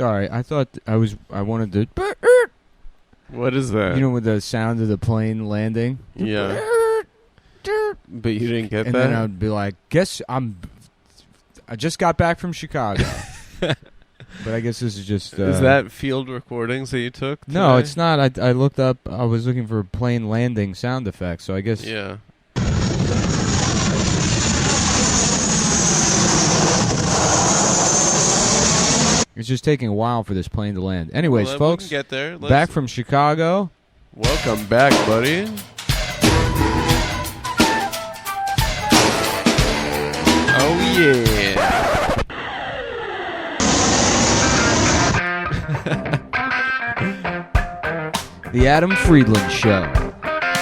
Sorry, I thought I wanted to... What is that? You know, with the sound of the plane landing? Yeah. But you didn't get and that? And then I would be like, I just got back from Chicago. But I guess this is just... is that field recordings that you took today? No, it's not. I looked up... I was looking for plane landing sound effects, so I guess... Yeah. It's just taking a while for this plane to land. Anyways, well, folks, we can get there. Back from Chicago. Welcome back, buddy. Oh, yeah. The Adam Friedland Show.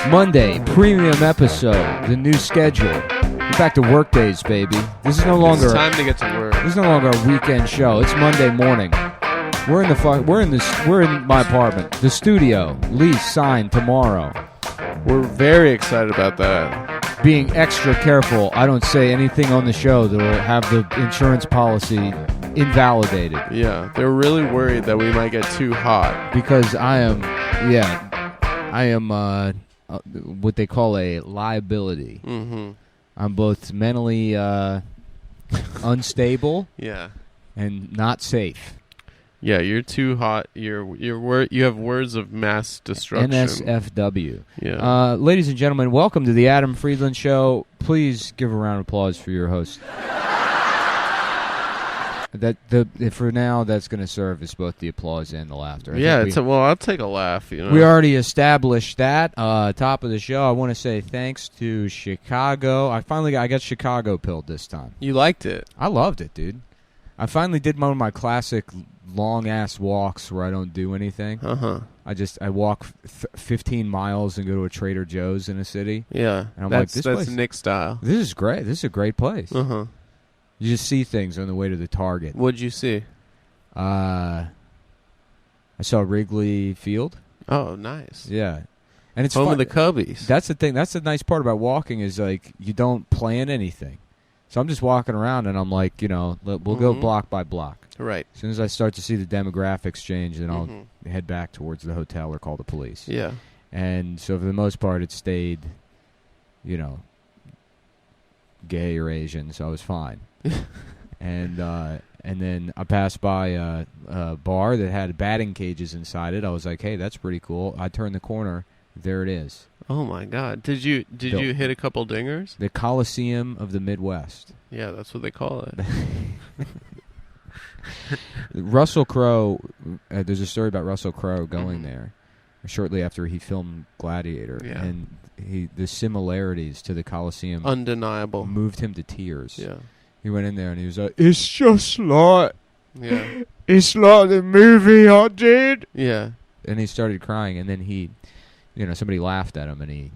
Monday, premium episode. The new schedule. We're back to work days, baby. This is no longer... It's time to get to work. This is no longer a weekend show. It's Monday morning. We're in my apartment. The studio. Lease signed tomorrow. We're very excited about that. Being extra careful, I don't say anything on the show that will have the insurance policy invalidated. Yeah, they're really worried that we might get too hot. Because I am what they call a liability. Mm-hmm. I'm both mentally unstable, and not safe. Yeah, you're too hot. You have words of mass destruction. NSFW. Yeah. Ladies and gentlemen, welcome to the Adam Friedland Show. Please give a round of applause for your host. For now, that's going to serve as both the applause and the laughter. I'll take a laugh. You know, we already established that. Top of the show, I want to say thanks to Chicago. I got Chicago pilled this time. You liked it? I loved it, dude. I finally did one of my classic long ass walks where I don't do anything. I walk 15 miles and go to a Trader Joe's in a city. Yeah, and I'm that's this place, Nick style. This is great. This is a great place. You just see things on the way to the Target. What'd you see? I saw Wrigley Field. Oh, nice. Yeah. And it's home fun. of the Cubbies. That's the thing. That's the nice part about walking is, like, you don't plan anything. So I'm just walking around, and I'm like, we'll go block by block. Right. As soon as I start to see the demographics change, then I'll head back towards the hotel or call the police. Yeah. And so for the most part, it stayed, gay or Asian, so I was fine. And then I passed by a bar that had batting cages inside it. I was like, hey, that's pretty cool. I turned the corner. There it is. Oh, my God. Did you hit a couple dingers? The Coliseum of the Midwest. Yeah, that's what they call it. Russell Crowe, there's a story about Russell Crowe going there shortly after he filmed Gladiator. Yeah. And the similarities to the Coliseum undeniable moved him to tears. Yeah. He went in there and he was like, it's just like... Yeah. It's like the movie I did. Yeah. And he started crying, and then he... somebody laughed at him, and he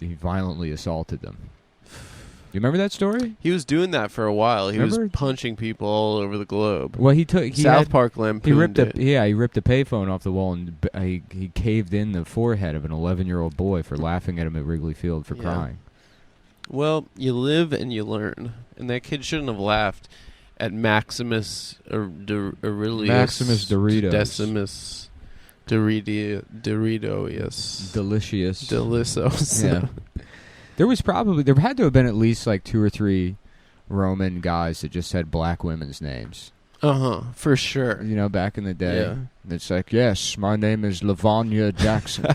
violently assaulted them. You remember that story? He was doing that for a while. He was punching people all over the globe. Well, South Park Lampoon. He ripped a payphone off the wall, and he caved in the forehead of an 11-year-old boy for laughing at him at Wrigley Field for crying. Well, you live and you learn, and that kid shouldn't have laughed at Maximus Aurelius. Maximus Doritos. Decimus Dorito, yes. Delicious. Delicioso. Yeah. There had to have been at least like 2 or 3 Roman guys that just had black women's names. For sure. Back in the day. Yeah. And it's like, yes, my name is Lavanya Jackson.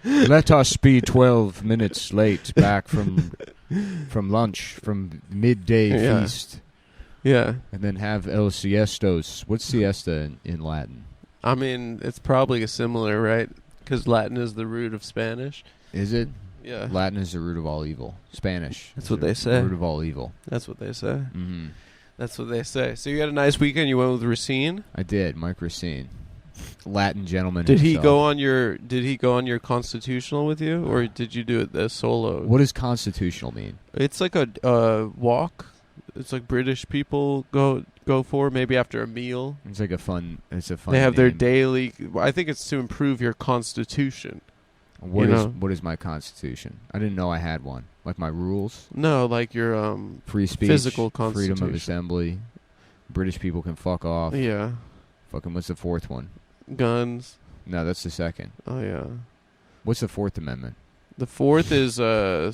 Let us be 12 minutes late back from lunch, from midday feast. Yeah. And then have el siestos. What's siesta in Latin? I mean, it's probably similar, right? Because Latin is the root of Spanish. Is it? Yeah. Latin is the root of all evil. Spanish. That's what they say. The root of all evil. That's what they say. Mm-hmm. That's what they say. So you had a nice weekend. You went with Recine? I did. Mike Recine. Latin gentleman. Did himself. he go on your constitutional with you, or did you do it as solo? What does constitutional mean? It's like a walk. It's like British people go for maybe after a meal. It's a fun. They have their daily. I think it's to improve your constitution. What is my constitution? I didn't know I had one. Like my rules? No, like your free speech, physical constitution, freedom of assembly, British people can fuck off. Yeah. Fucking what's the fourth one? Guns. No, that's the second. Oh, yeah. What's the Fourth Amendment? The fourth is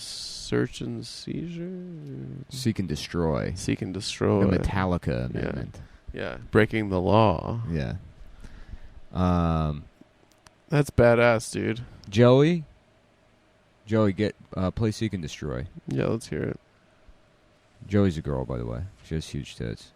search and seizure? Seek and destroy. Seek and destroy. The Metallica Amendment. Yeah. Breaking the law. Yeah. That's badass, dude. Joey, get play Seek and Destroy. Yeah, let's hear it. Joey's a girl, by the way. She has huge tits.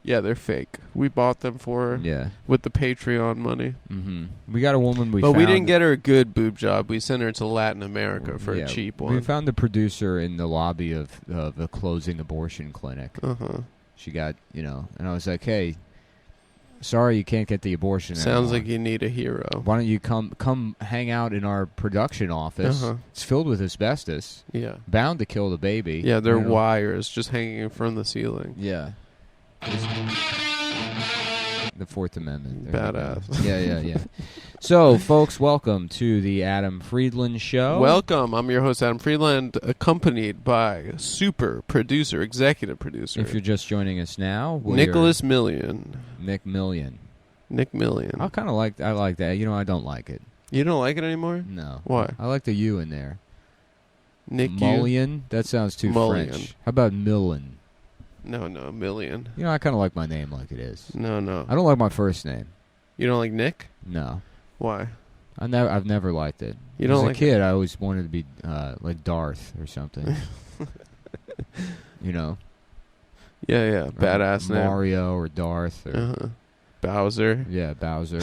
Yeah, they're fake. We bought them for her. Yeah. With the Patreon money. Mm-hmm. We got a woman But we didn't get her a good boob job. We sent her to Latin America for a cheap one. We found the producer in the lobby of a closing abortion clinic. Uh-huh. She got, and I was like, hey, sorry you can't get the abortion Sounds anymore. like you need a hero. Why don't you come hang out in our production office? Uh-huh. It's filled with asbestos. Yeah. Bound to kill the baby. Yeah, they're wires just hanging from the ceiling. Yeah. The Fourth Amendment. Badass. Yeah. So, folks, welcome to the Adam Friedland Show. Welcome. I'm your host, Adam Friedland, accompanied by super producer, executive producer. If you're just joining us now, Nicholas Million. Nick Million. Nick Million. I like that. I don't like it. You don't like it anymore? No. Why? I like the U in there. Nick Mullen? That sounds too Mullion. French. How about Mullen? No, Million. I kind of like my name like it is. No. I don't like my first name. You don't like Nick? No. Why? I've never liked it. You don't As like a kid, I always wanted to be like Darth or something. Yeah. Badass name. Mario or Darth or Bowser. Yeah, Bowser.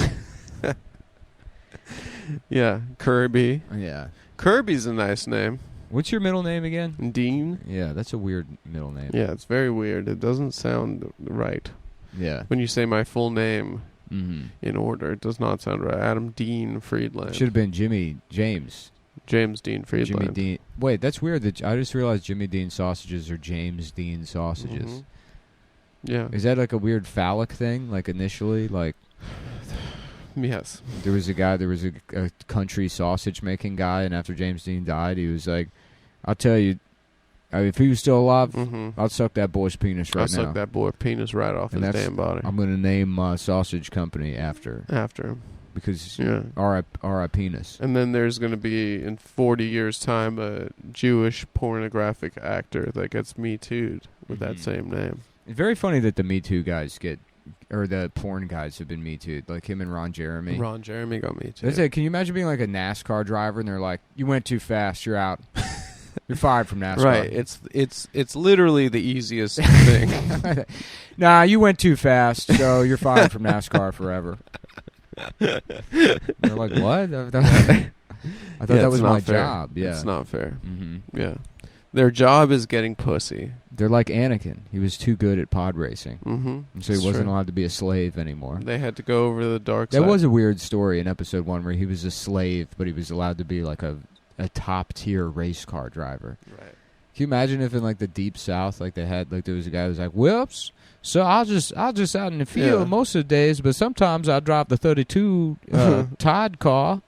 Yeah, Kirby. Yeah. Kirby's a nice name. What's your middle name again? Dean. Yeah, that's a weird middle name. Yeah, it's very weird. It doesn't sound right. Yeah. When you say my full name in order, it does not sound right. Adam Dean Friedland. Should have been James Dean Friedland. Jimmy Dean. Wait, that's weird. I just realized Jimmy Dean sausages are James Dean sausages. Mm-hmm. Yeah. Is that like a weird phallic thing? Like initially, like yes. There was a country sausage making guy, and after James Dean died, he was like, "I'll tell you, if he was still alive, I'd suck that boy's penis right now. I'll suck that boy's penis right off his damn body. I'm going to name my sausage company after him. Because R.I. penis. And then there's going to be, in 40 years' time, a Jewish pornographic actor that gets Me Too'd with that same name. It's very funny that the Me Too guys the porn guys have been Me Too'd, like him and Ron Jeremy. Ron Jeremy got Me Too. That's it. Can you imagine being like a NASCAR driver and they're like, "You went too fast, you're out." You're fired from NASCAR. Right. It's literally the eeasiest thing. Nah, you went too fast, so you're fired from NASCAR forever. They're like, what? I thought that was my job. Yeah, it's not fair. Mm-hmm. Yeah, their job is getting pussy. They're like Anakin. He was too good at pod racing, and so he wasn't allowed to be a slave anymore. They had to go over to the dark side. That was a weird story in episode 1 where he was a slave, but he was allowed to be like a top tier race car driver. Right. Can you imagine if in like the deep south, like they had, like there was a guy who was like, "Whoops, so I'll just out in the field most of the days, but sometimes I drive the 32 Tide car.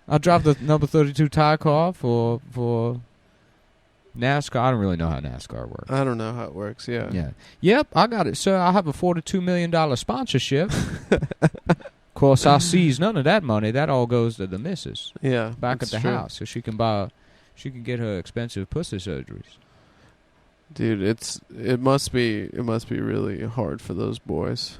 I drive the number 32 Tide car for NASCAR." I don't really know how NASCAR works. I don't know how it works. Yeah. Yeah. Yep, I got it. So I have a $42 million sponsorship. Of course, I seize none of that money. That all goes to the missus. Yeah. Back at the house, so she can get her expensive pussy surgeries. Dude, it must be really hard for those boys.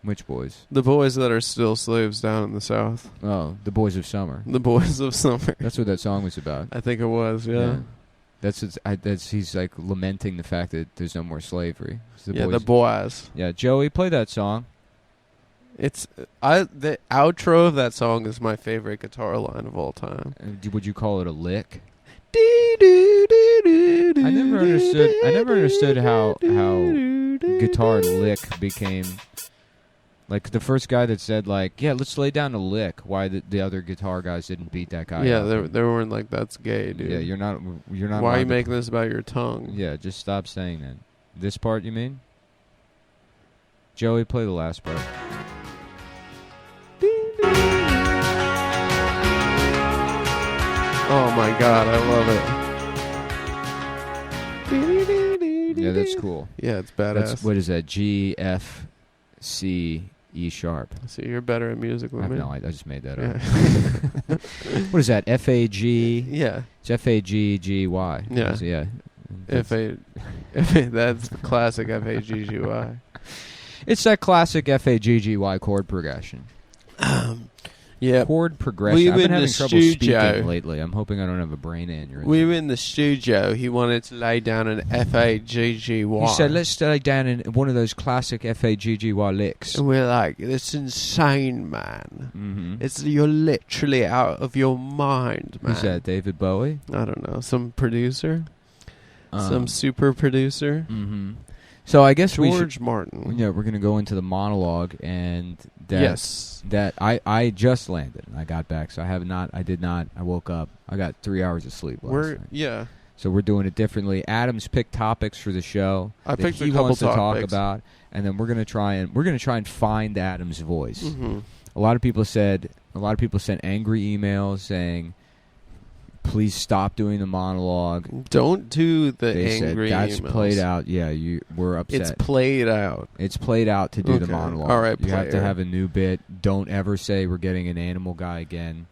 Which boys? The boys that are still slaves down in the South. Oh, the boys of summer. The boys of summer. That's what that song was about. I think it was. Yeah. He's like lamenting the fact that there's no more slavery. The boys. Yeah, Joey, play that song. The outro of that song is my favorite guitar line of all time. Would you call it a lick? I never understood how guitar lick became like the first guy that said like, yeah, let's lay down a lick. Why the other guitar guys didn't beat that guy? Yeah, they weren't like, that's gay, dude. Yeah, you're not. Why are you making this about your tongue? Yeah, just stop saying that. This part, you mean? Joey, play the last part. Oh my God, I love it. Yeah, that's cool. Yeah, it's badass. That's, what is that? G, F, C, E sharp. So you're better at music than me. No, I just made that Yeah. up. What is that? F, A, G? Yeah. It's F, A, G, G, Y. Yeah. Yeah. That's the classic F-A-G-G-Y. It's that classic F-A-G-G-Y chord progression. Yeah. Chord progression. I've been having trouble studio. speaking lately. I'm hoping I don't have a brain aneurysm. We were in the studio. He wanted to lay down an F-A-G-G-Y. He said, let's lay down in one of those classic F-A-G-G-Y licks. And we're like, it's insane, man. Mm-hmm. You're literally out of your mind, man. Who's that, David Bowie? I don't know. Some producer? Some super producer? Mm-hmm. So I guess George Martin. Yeah, we're going to go into the monologue, and yes, that I just landed. I got back, so I woke up. I got 3 hours of sleep last night. Yeah. So we're doing it differently. Adam's picked topics for the show I picked he a couple wants to talk topics. about, and then we're going to try and find Adam's voice. Mm-hmm. A lot of people sent angry emails saying, please stop doing the monologue. Don't do the they angry said, that's emails. played out. Yeah, we're upset. It's played out. It's played out to do the monologue. All right, you have to have a new bit. Don't ever say we're getting an animal guy again.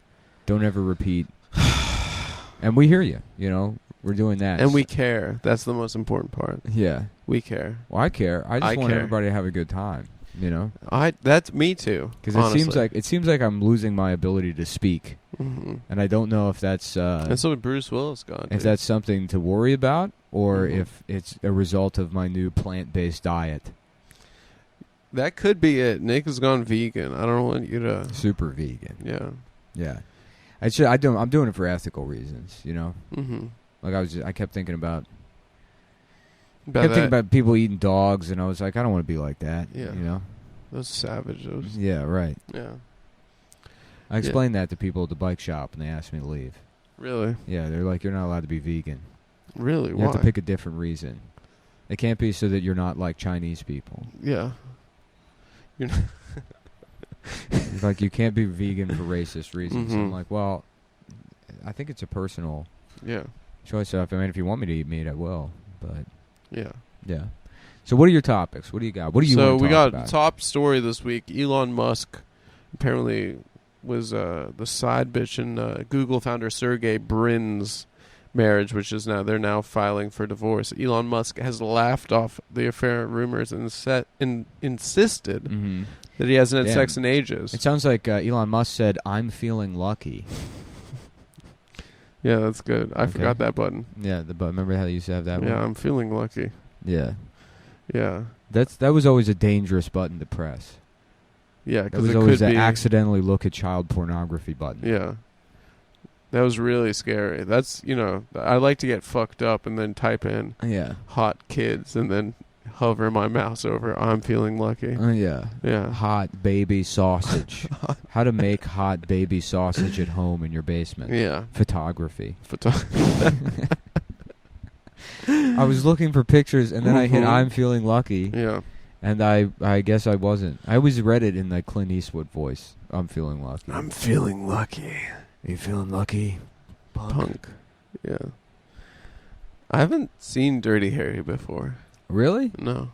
Don't ever repeat. And we hear you. You know, we're doing that. And we care. That's the most important part. Yeah. We care. Well, I care. I just want care. everybody to have a good time. You know. That's me too. Because it seems like I'm losing my ability to speak. Mm-hmm. And I don't know if that's what Bruce Willis got. If that's something to worry about, or if it's a result of my new plant-based diet. That could be it. Nick has gone vegan. I don't want you to super vegan. Yeah. Yeah. I'm doing it for ethical reasons. You know. Mm-hmm. Like I kept thinking about people eating dogs, and I was like, I don't want to be like that. Yeah. You know. Those savages. Yeah. Right. Yeah. I explained that to people at the bike shop, and they asked me to leave. Really? Yeah, they're like, you're not allowed to be vegan. Really? You Why? have to pick a different reason. It can't be so that you're not like Chinese people. Yeah. You're not like, you can't be vegan for racist reasons. Mm-hmm. I'm like, well, I think it's a personal choice. I mean, if you want me to eat meat, I will. But yeah. So what are your topics? What do you got? What do you want to talk about? Top story this week. Elon Musk apparently was the side bitch in Google founder Sergey Brin's marriage, which is they're now filing for divorce. Elon Musk has laughed off the affair rumors and insisted that he hasn't had sex in ages. It sounds like Elon Musk said, "I'm feeling lucky." Yeah, that's good. I forgot that button. Yeah, the button. Remember how they used to have that one? Yeah, I'm feeling lucky. Yeah. Yeah. That was always a dangerous button to press. Yeah, because it was always the accidentally look at child pornography button. Yeah. That was really scary. That's, I like to get fucked up and then type in hot kids and then hover my mouse over I'm feeling lucky. Yeah. Hot baby sausage. How to make hot baby sausage at home in your basement. Yeah. Photography. I was looking for pictures, and then I hit I'm feeling lucky. Yeah. And I guess I wasn't. I always read it in the Clint Eastwood voice. I'm feeling lucky. I'm feeling lucky. Are you feeling lucky? Punk. Yeah. I haven't seen Dirty Harry before. Really? No.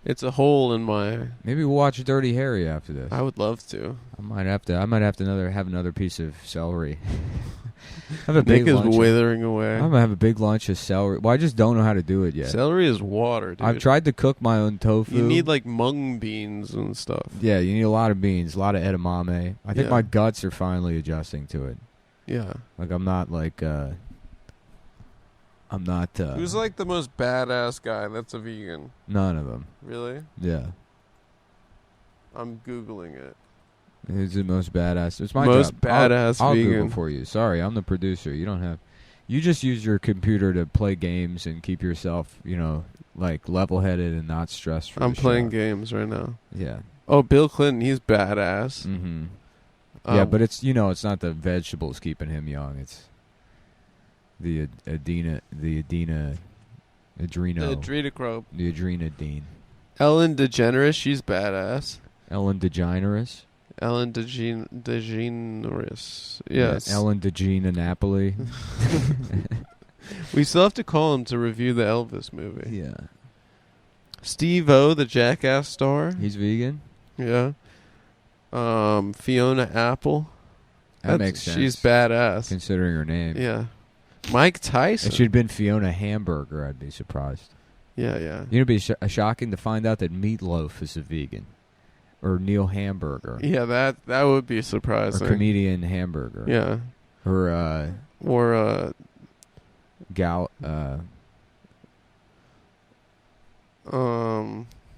It's a hole in my... Maybe we'll watch Dirty Harry after this. I would love to. I might have to have another piece of celery. Nick is withering away. I'm gonna have a big lunch of celery. Well, I just don't know how to do it yet. Celery is water, dude. I've tried to cook my own tofu. You need like mung beans and stuff. Yeah, you need a lot of beans, a lot of edamame. I think my guts are finally adjusting to it. Yeah. Like I'm not. Who's like the most badass guy that's a vegan? None of them. Really? Yeah. I'm Googling it. Who's the most badass? It's my most job. Badass I'll vegan. Google for you. Sorry, I'm the producer. You don't have. You just use your computer to play games and keep yourself, like level-headed and not stressed. I'm playing games right now. Yeah. Oh, Bill Clinton, he's badass. Mm-hmm. Yeah, but it's it's not the vegetables keeping him young. It's the adrenochrome. The adrenadine. Ellen DeGeneres, she's badass. Ellen DeGeneres. Ellen DeGeneres. Yes. Ellen DeGene Napoli. We still have to call him to review the Elvis movie. Yeah. Steve-O, the Jackass star. He's vegan? Yeah. Fiona Apple. That makes sense. She's badass. Considering her name. Yeah. Mike Tyson. It should have been Fiona Hamburger, I'd be surprised. Yeah. You know, it'd be shocking to find out that Meatloaf is a vegan. Or Neil Hamburger. Yeah, that would be surprising. Or Comedian Hamburger. Yeah. Or, Gal,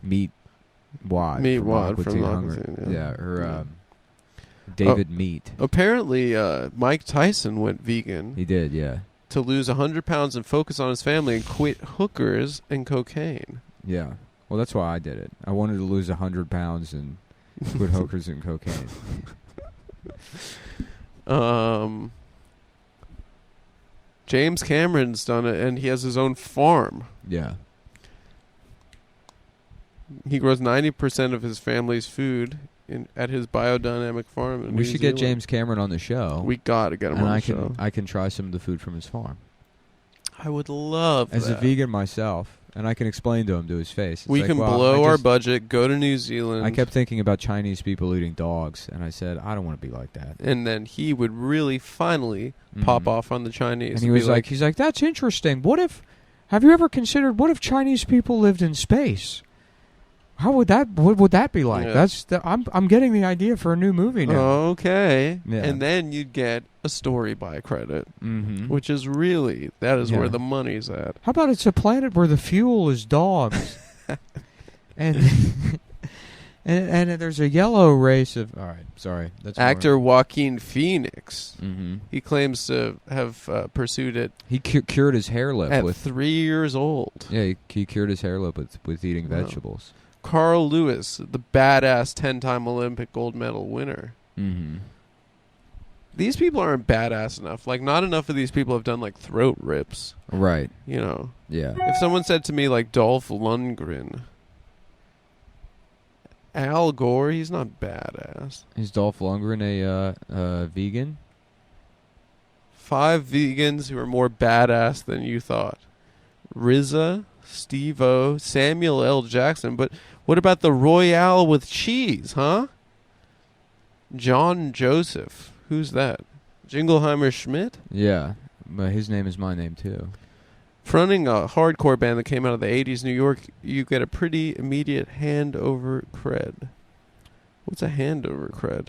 Meat Wad. Meat Wad Aqua from Teen Aqua Hunger. Teen, Yeah, or David Meat. Apparently, Mike Tyson went vegan. He did, yeah. To lose 100 pounds and focus on his family and quit hookers and cocaine. Yeah. Well, that's why I did it. I wanted to lose 100 pounds and quit hookers and cocaine. James Cameron's done it, and he has his own farm. Yeah. He grows 90% of his family's food at his biodynamic farm in We New should Zealand. get James Cameron on the show. We got to get him on the show. I can try some of the food from his farm. I would love As that. a vegan myself, and I can explain to him to his face. It's we like, can well, blow our budget, go to New Zealand. I kept thinking about Chinese people eating dogs, and I said, I don't want to be like that. And then he would really finally pop off on the Chinese. And he was like, he's like, that's interesting. Have you ever considered, what if Chinese people lived in space? What would that be like? Yeah. I'm getting the idea for a new movie now. Okay. Yeah. And then you'd get a story by credit, which is that is where the money's at. How about it's a planet where the fuel is dogs? and there's a yellow race of... All right, sorry. That's Actor Joaquin Phoenix. Mm-hmm. He claims to have pursued it. He cured his hair lip at with 3 years old. Yeah, he cured his hair lip with eating vegetables. Carl Lewis, the badass 10-time Olympic gold medal winner. Mm-hmm. These people aren't badass enough. Like, not enough of these people have done, like, throat rips. Right. You know? Yeah. If someone said to me, like, Dolph Lundgren, Al Gore, he's not badass. Is Dolph Lundgren a vegan? 5 vegans who are more badass than you thought. RZA, Steve-O, Samuel L. Jackson. But what about the Royale with cheese, huh? John Joseph. Who's that? Jingleheimer Schmidt? Yeah. But his name is my name, too. Fronting a hardcore band that came out of the 80s New York, you get a pretty immediate hand-over cred. What's a hand-over cred?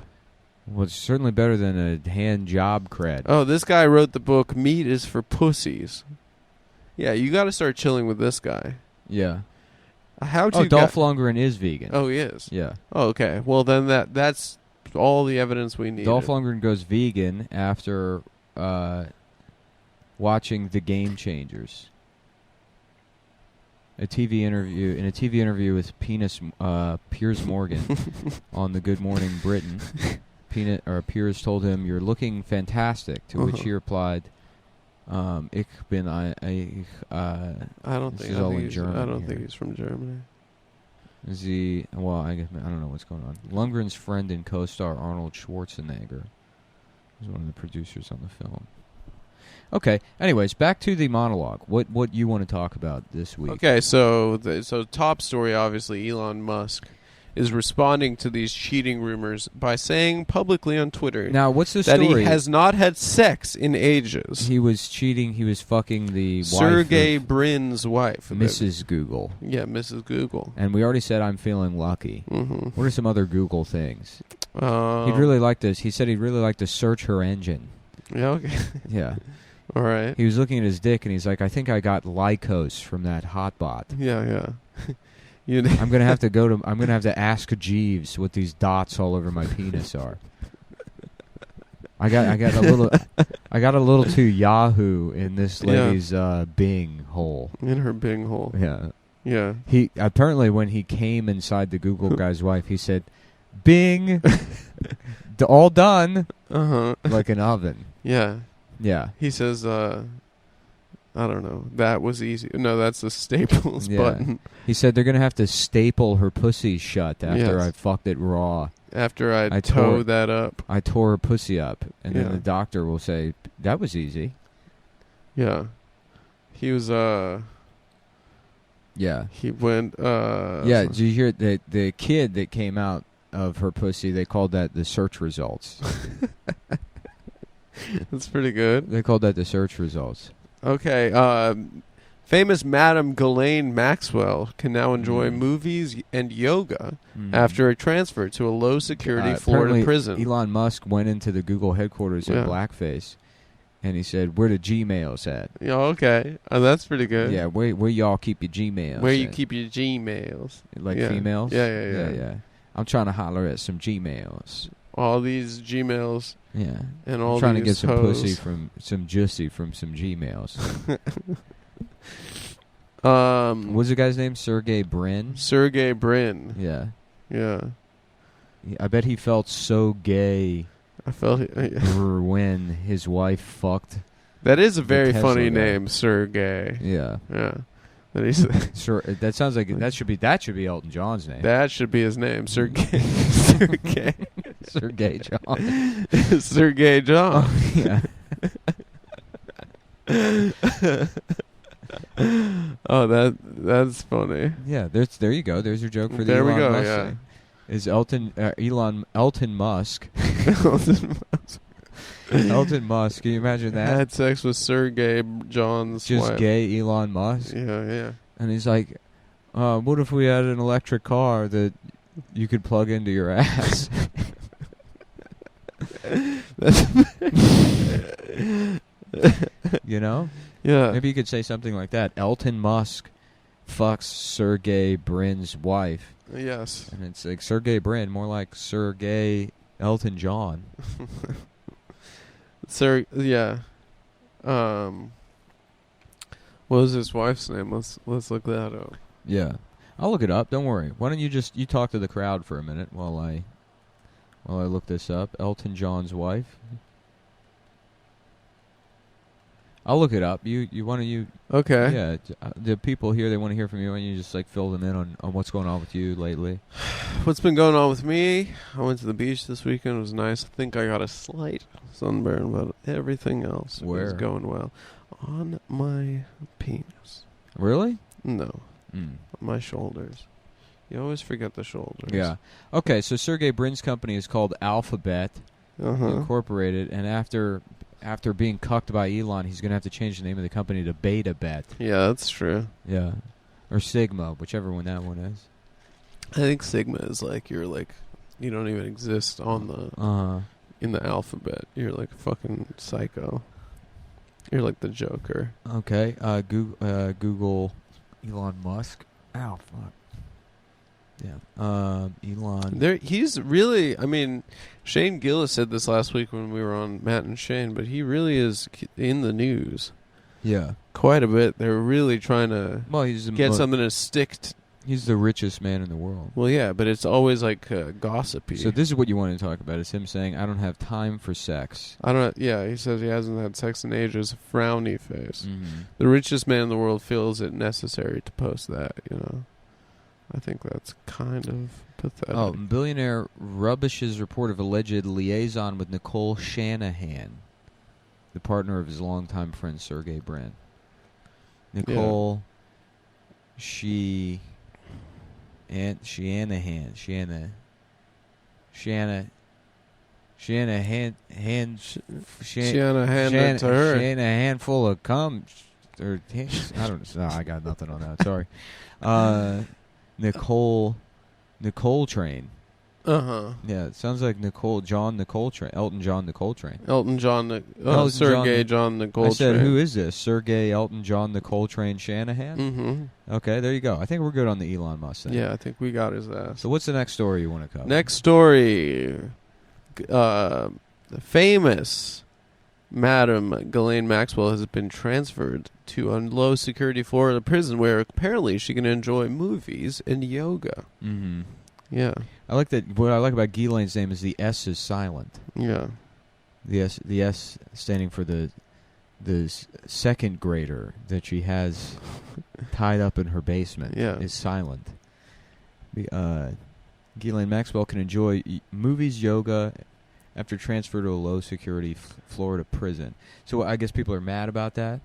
Well, it's certainly better than a hand job cred. Oh, this guy wrote the book Meat is for Pussies. Yeah, you got to start chilling with this guy. Yeah. Dolph Lundgren is vegan. Oh, he is? Yeah. Oh, okay. Well, then that's all the evidence we need. Dolph Lundgren goes vegan after watching The Game Changers. In a TV interview with Piers Morgan on the Good Morning Britain, Piers told him, "You're looking fantastic." To which he replied, "Ich bin I don't think he's from Germany. Is he? Well, I don't know what's going on. Lundgren's friend and co-star Arnold Schwarzenegger was one of the producers on the film. Okay. Anyways, back to the monologue. What you want to talk about this week? Okay. So top story, obviously, Elon Musk is responding to these cheating rumors by saying publicly on Twitter now, what's the that story? he has not had sex in ages. He was cheating. He was fucking the Sergey wife of Brin's wife, Mrs. Google. Yeah, Mrs. Google. And we already said I'm feeling lucky. Mm-hmm. What are some other Google things? He'd really like this. He said he'd really like to search her engine. Yeah. Okay. Yeah. All right. He was looking at his dick and he's like, I think I got Lycos from that hotbot. Yeah. I'm gonna have to ask Jeeves what these dots all over my penis are. I got a little too Yahoo in this lady's Bing hole. In her Bing hole. Yeah. Yeah. He apparently when he came inside the Google guy's wife, he said, "Bing, all done." Like an oven. Yeah. Yeah. He says, I don't know. That was easy. No, that's the Staples button. He said they're going to have to staple her pussy shut after I fucked it raw. After I tore that up. I tore her pussy up. And then the doctor will say, that was easy. Yeah. He was Yeah. he went Yeah, did you hear the kid that came out of her pussy, they called that the search results. That's pretty good. They called that the search results. Okay, famous Madam Ghislaine Maxwell can now enjoy movies and yoga after a transfer to a low-security Florida prison. Elon Musk went into the Google headquarters in blackface, and he said, "Where the Gmails at?" Yeah, okay. That's pretty good. Yeah, where y'all keep your Gmails? Where you keep your Gmails? Like females? Yeah. I'm trying to holler at some Gmails. All these Gmails. Yeah. And all I'm trying to get these some hoes. pussy from some juicy from some Gmails. What's the guy's name? Sergey Brin? Sergey Brin. Yeah. Yeah. I bet he felt so gay I felt when his wife fucked. That is a very Tesla funny guy. name, Sergey. Yeah. Yeah. That he's That sounds like that should be Elton John's name. That should be his name, Sergey. Sergey. Sergey John. Sergey John. Oh, yeah. Oh, that's funny. Yeah, there you go. There's your joke for the There we Elon go, Musk yeah. thing. Is Elton Musk? Elton Musk. Can you imagine that? Had sex with Sergey John's Just wife. gay Elon Musk. Yeah. And he's like, what if we had an electric car that you could plug into your ass? You know? Yeah. Maybe you could say something like that. Elton Musk fucks Sergey Brin's wife. Yes. And it's like Sergey Brin, more like Sergey Elton John. Yeah. What was his wife's name? Let's look that up. Yeah. I'll look it up. Don't worry. Why don't you you talk to the crowd for a minute while I look this up. Elton John's wife. I'll look it up. You want to Okay. Yeah. The people here, they want to hear from you, and you just like fill them in on what's going on with you lately. What's been going on with me? I went to the beach this weekend. It was nice. I think I got a slight sunburn, but everything else was going well. On my penis. Really? No. My shoulders. You always forget the shoulders. Yeah. Okay, so Sergey Brin's company is called Alphabet Incorporated, and after being cucked by Elon, he's going to have to change the name of the company to Beta Bet. Yeah, that's true. Yeah. Or Sigma, whichever one that one is. I think Sigma is you don't even exist on the in the alphabet. You're like a fucking psycho. You're like the Joker. Okay. Google Elon Musk. Ow, fuck. Yeah. Elon. He's really, I mean, Shane Gillis said this last week when we were on Matt and Shane, but he really is in the news. Yeah. Quite a bit. They're really trying to get something to stick to. He's the richest man in the world. Well, yeah, but it's always gossipy. So this is what you want to talk about. It's him saying, I don't have time for sex. Yeah, he says he hasn't had sex in ages. Frowny face. Mm-hmm. The richest man in the world feels it necessary to post that, I think that's kind of pathetic. Oh, billionaire rubbishes report of alleged liaison with Nicole Shanahan, the partner of his longtime friend Sergey Brin. Nicole, Shanahan, handful of cum. Or I don't know. I got nothing on that. Sorry. Nicole Train. Yeah, it sounds like Elton John Nicole Train. Sergey John Nicole I said, Train. who is this? Sergey Elton John Nicole Train Shanahan? Mm-hmm. Okay, there you go. I think we're good on the Elon Musk thing. Yeah, I think we got his ass. So what's the next story you want to cover? Next story. The famous Madam Ghislaine Maxwell has been transferred to a low-security Florida prison where apparently she can enjoy movies and yoga. Mm-hmm. Yeah. I like that. What I like about Ghislaine's name is the S is silent. Yeah. The S standing for the second grader that she has tied up in her basement is silent. Ghislaine Maxwell can enjoy movies, yoga, after transfer to a low-security Florida prison. So I guess people are mad about that?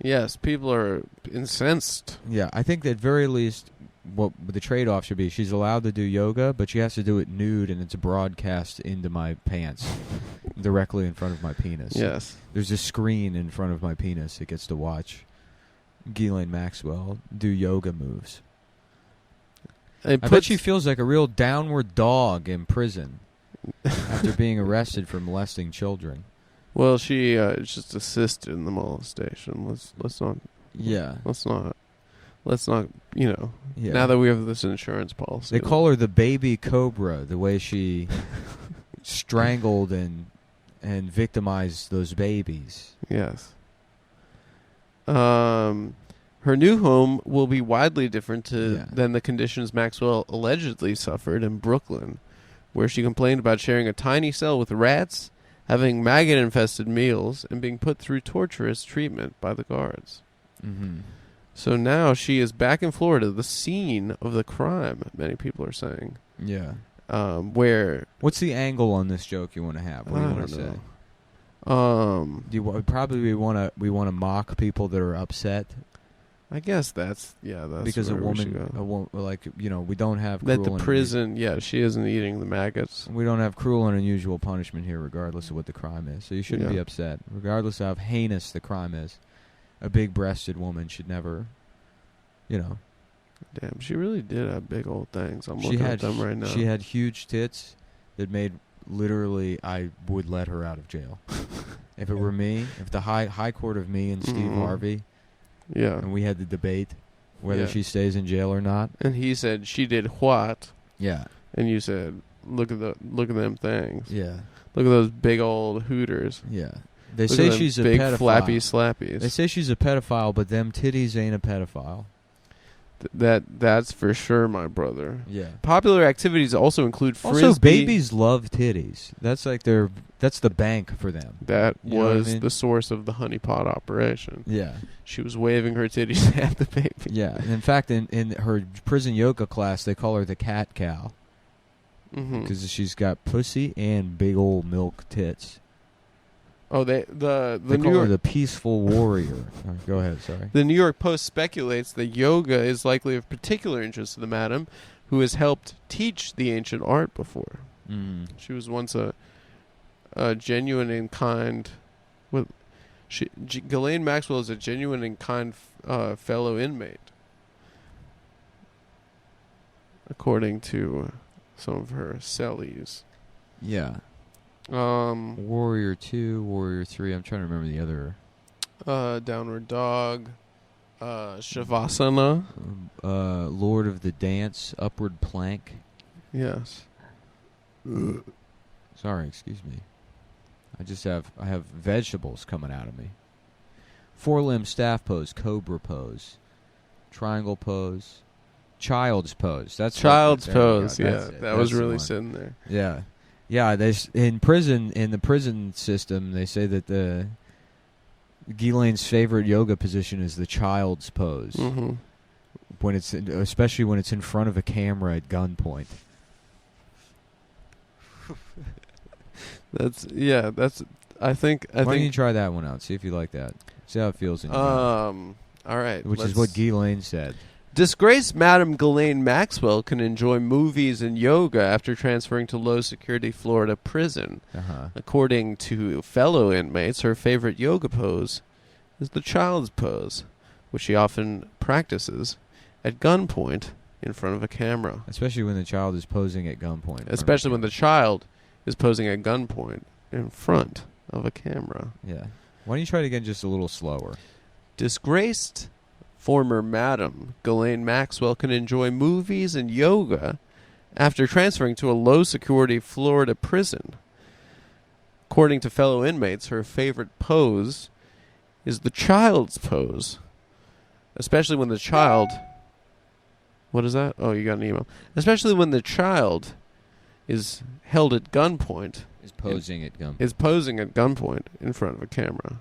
Yes, people are incensed. Yeah, I think that very least what the trade-off should be, she's allowed to do yoga, but she has to do it nude, and it's broadcast into my pants directly in front of my penis. Yes. There's a screen in front of my penis. It gets to watch Ghislaine Maxwell do yoga moves. I bet she feels like a real downward dog in prison after being arrested for molesting children. Well, she just assisted in the molestation. Let's not. Yeah. Let's not. You know. Yeah. Now that we have this insurance policy, they call her the baby cobra. The way she strangled and victimized those babies. Yes. Her new home will be widely different than the conditions Maxwell allegedly suffered in Brooklyn, where she complained about sharing a tiny cell with rats, having maggot-infested meals, and being put through torturous treatment by the guards. Mm-hmm. So now she is back in Florida, the scene of the crime, many people are saying. Yeah. Where... What's the angle on this joke you want to have? What do you want to say? Do we want to mock people that are upset. I guess that's because a woman, like, you know, we don't have cruel that the prison. Yeah, she isn't eating the maggots. We don't have cruel and unusual punishment here, regardless of what the crime is. So you shouldn't be upset, regardless of how heinous the crime is. A big-breasted woman should never, you know. Damn, she really did have big old things. I'm looking at them right now. She had huge tits that made literally I would let her out of jail. If it were me, if the high court of me and Steve Harvey. Yeah. And we had the debate whether she stays in jail or not. And he said she did what? Yeah. And you said, look at them things. Yeah. Look at those big old hooters. Yeah. They say she's a big pedophile. Flappy slappies. They say she's a pedophile, but them titties ain't a pedophile. That's for sure, my brother. Yeah. Popular activities also include frisbee. Also, babies love titties. That's like that's the bank for them. That was the source of the honeypot operation. Yeah. She was waving her titties at the baby. Yeah. And in fact, in her prison yoga class, they call her the cat cow. Because she's got pussy and big old milk tits. Oh, they call her the peaceful warrior. Go ahead, sorry. The New York Post speculates that yoga is likely of particular interest to the madam, who has helped teach the ancient art before. She was once a genuine and kind. Ghislaine Maxwell is a genuine and kind fellow inmate, according to some of her cellies. Yeah. Warrior 2, Warrior 3. I'm trying to remember the other. Downward Dog, Shavasana, Lord of the Dance, Upward Plank. Yes. Sorry, excuse me. I have vegetables coming out of me. Four-limb staff pose, cobra pose, triangle pose, child's pose. That's child's pose. That was really sitting there. Yeah. Yeah, in the prison system, they say that Ghislaine's favorite yoga position is the child's pose. Especially when it's in front of a camera at gunpoint. I think. Why don't you try that one out? See if you like that. See how it feels in your mouth. All right. Which is what Ghislaine said. Disgraced Madam Ghislaine Maxwell can enjoy movies and yoga after transferring to low-security Florida prison. According to fellow inmates, her favorite yoga pose is the child's pose, which she often practices at gunpoint in front of a camera. Especially when the child is posing at gunpoint. Especially when the child is posing at gunpoint in front of a camera. Yeah. Why don't you try it again just a little slower? Disgraced former Madam Ghislaine Maxwell can enjoy movies and yoga after transferring to a low-security Florida prison. According to fellow inmates, her favorite pose is the child's pose, especially when the child... What is that? Oh, you got an email. Especially when the child is held at gunpoint. Is posing at gunpoint. Is posing at gunpoint in front of a camera.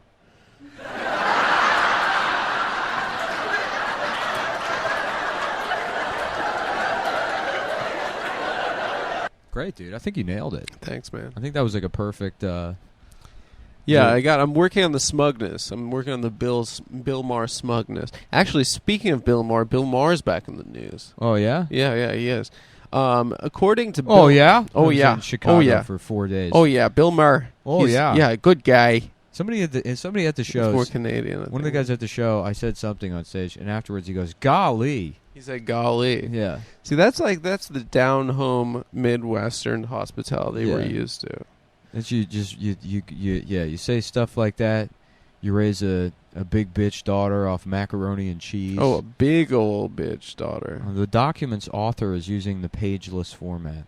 Great, dude. I think you nailed it. Thanks, man. I think that was like a perfect... Yeah, I'm working on the smugness. I'm working on the Bill Maher smugness. Actually, speaking of Bill Maher's back in the news. Oh yeah. Yeah, he is. According to Bill, Oh yeah. Oh I was yeah. in Chicago Oh yeah. for 4 days. Oh yeah, Bill Maher. Oh yeah. Yeah, good guy. Somebody at the show. More Canadian. One of the guys at the show, I said something on stage, and afterwards he goes, "Golly." He said, "Golly." Yeah. See, that's the down home Midwestern hospitality we're used to. That you say stuff like that. You raise a big bitch daughter off macaroni and cheese. Oh, a big old bitch daughter. The document's author is using the pageless format.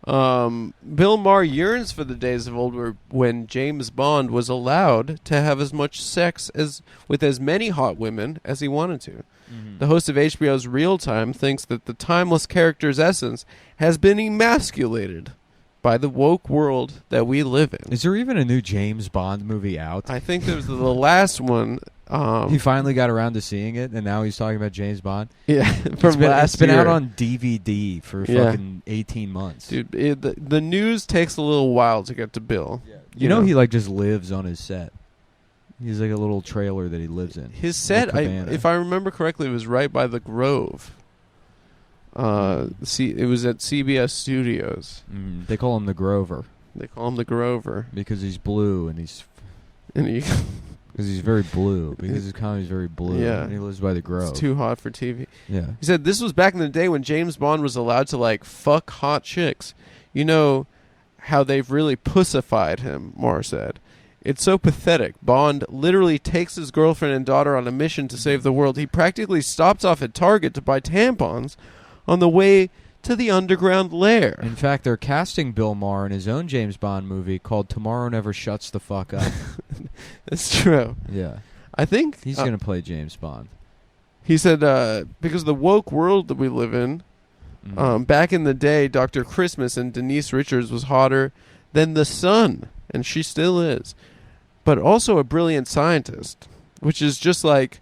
Bill Maher yearns for the days of old when James Bond was allowed to have as much sex with as many hot women as he wanted to. Mm-hmm. The host of HBO's Real Time thinks that the timeless character's essence has been emasculated by the woke world that we live in. Is there even a new James Bond movie out? I think there's the last one. He finally got around to seeing it, and now he's talking about James Bond. Yeah, it's been out on DVD for fucking 18 months. Dude, the news takes a little while to get to Bill. Yeah. You know he just lives on his set. He's like a little trailer that he lives in. His set, if I remember correctly, was right by the Grove. It was at CBS Studios. They call him the Grover. They call him the Grover because he's blue and he's because he's very blue. Because his comedy's very blue. Yeah, and he lives by the Grove. It's too hot for TV. Yeah. He said this was back in the day when James Bond was allowed to fuck hot chicks. You know how they've really pussified him, Maher said. It's so pathetic. Bond literally takes his girlfriend and daughter on a mission to save the world. He practically stops off at Target to buy tampons on the way to the underground lair. In fact, they're casting Bill Maher in his own James Bond movie called Tomorrow Never Shuts the Fuck Up. That's true. Yeah. I think he's going to play James Bond. He said, because of the woke world that we live in, back in the day, Dr. Christmas and Denise Richards was hotter than the sun, and she still is. But also a brilliant scientist, which is just like,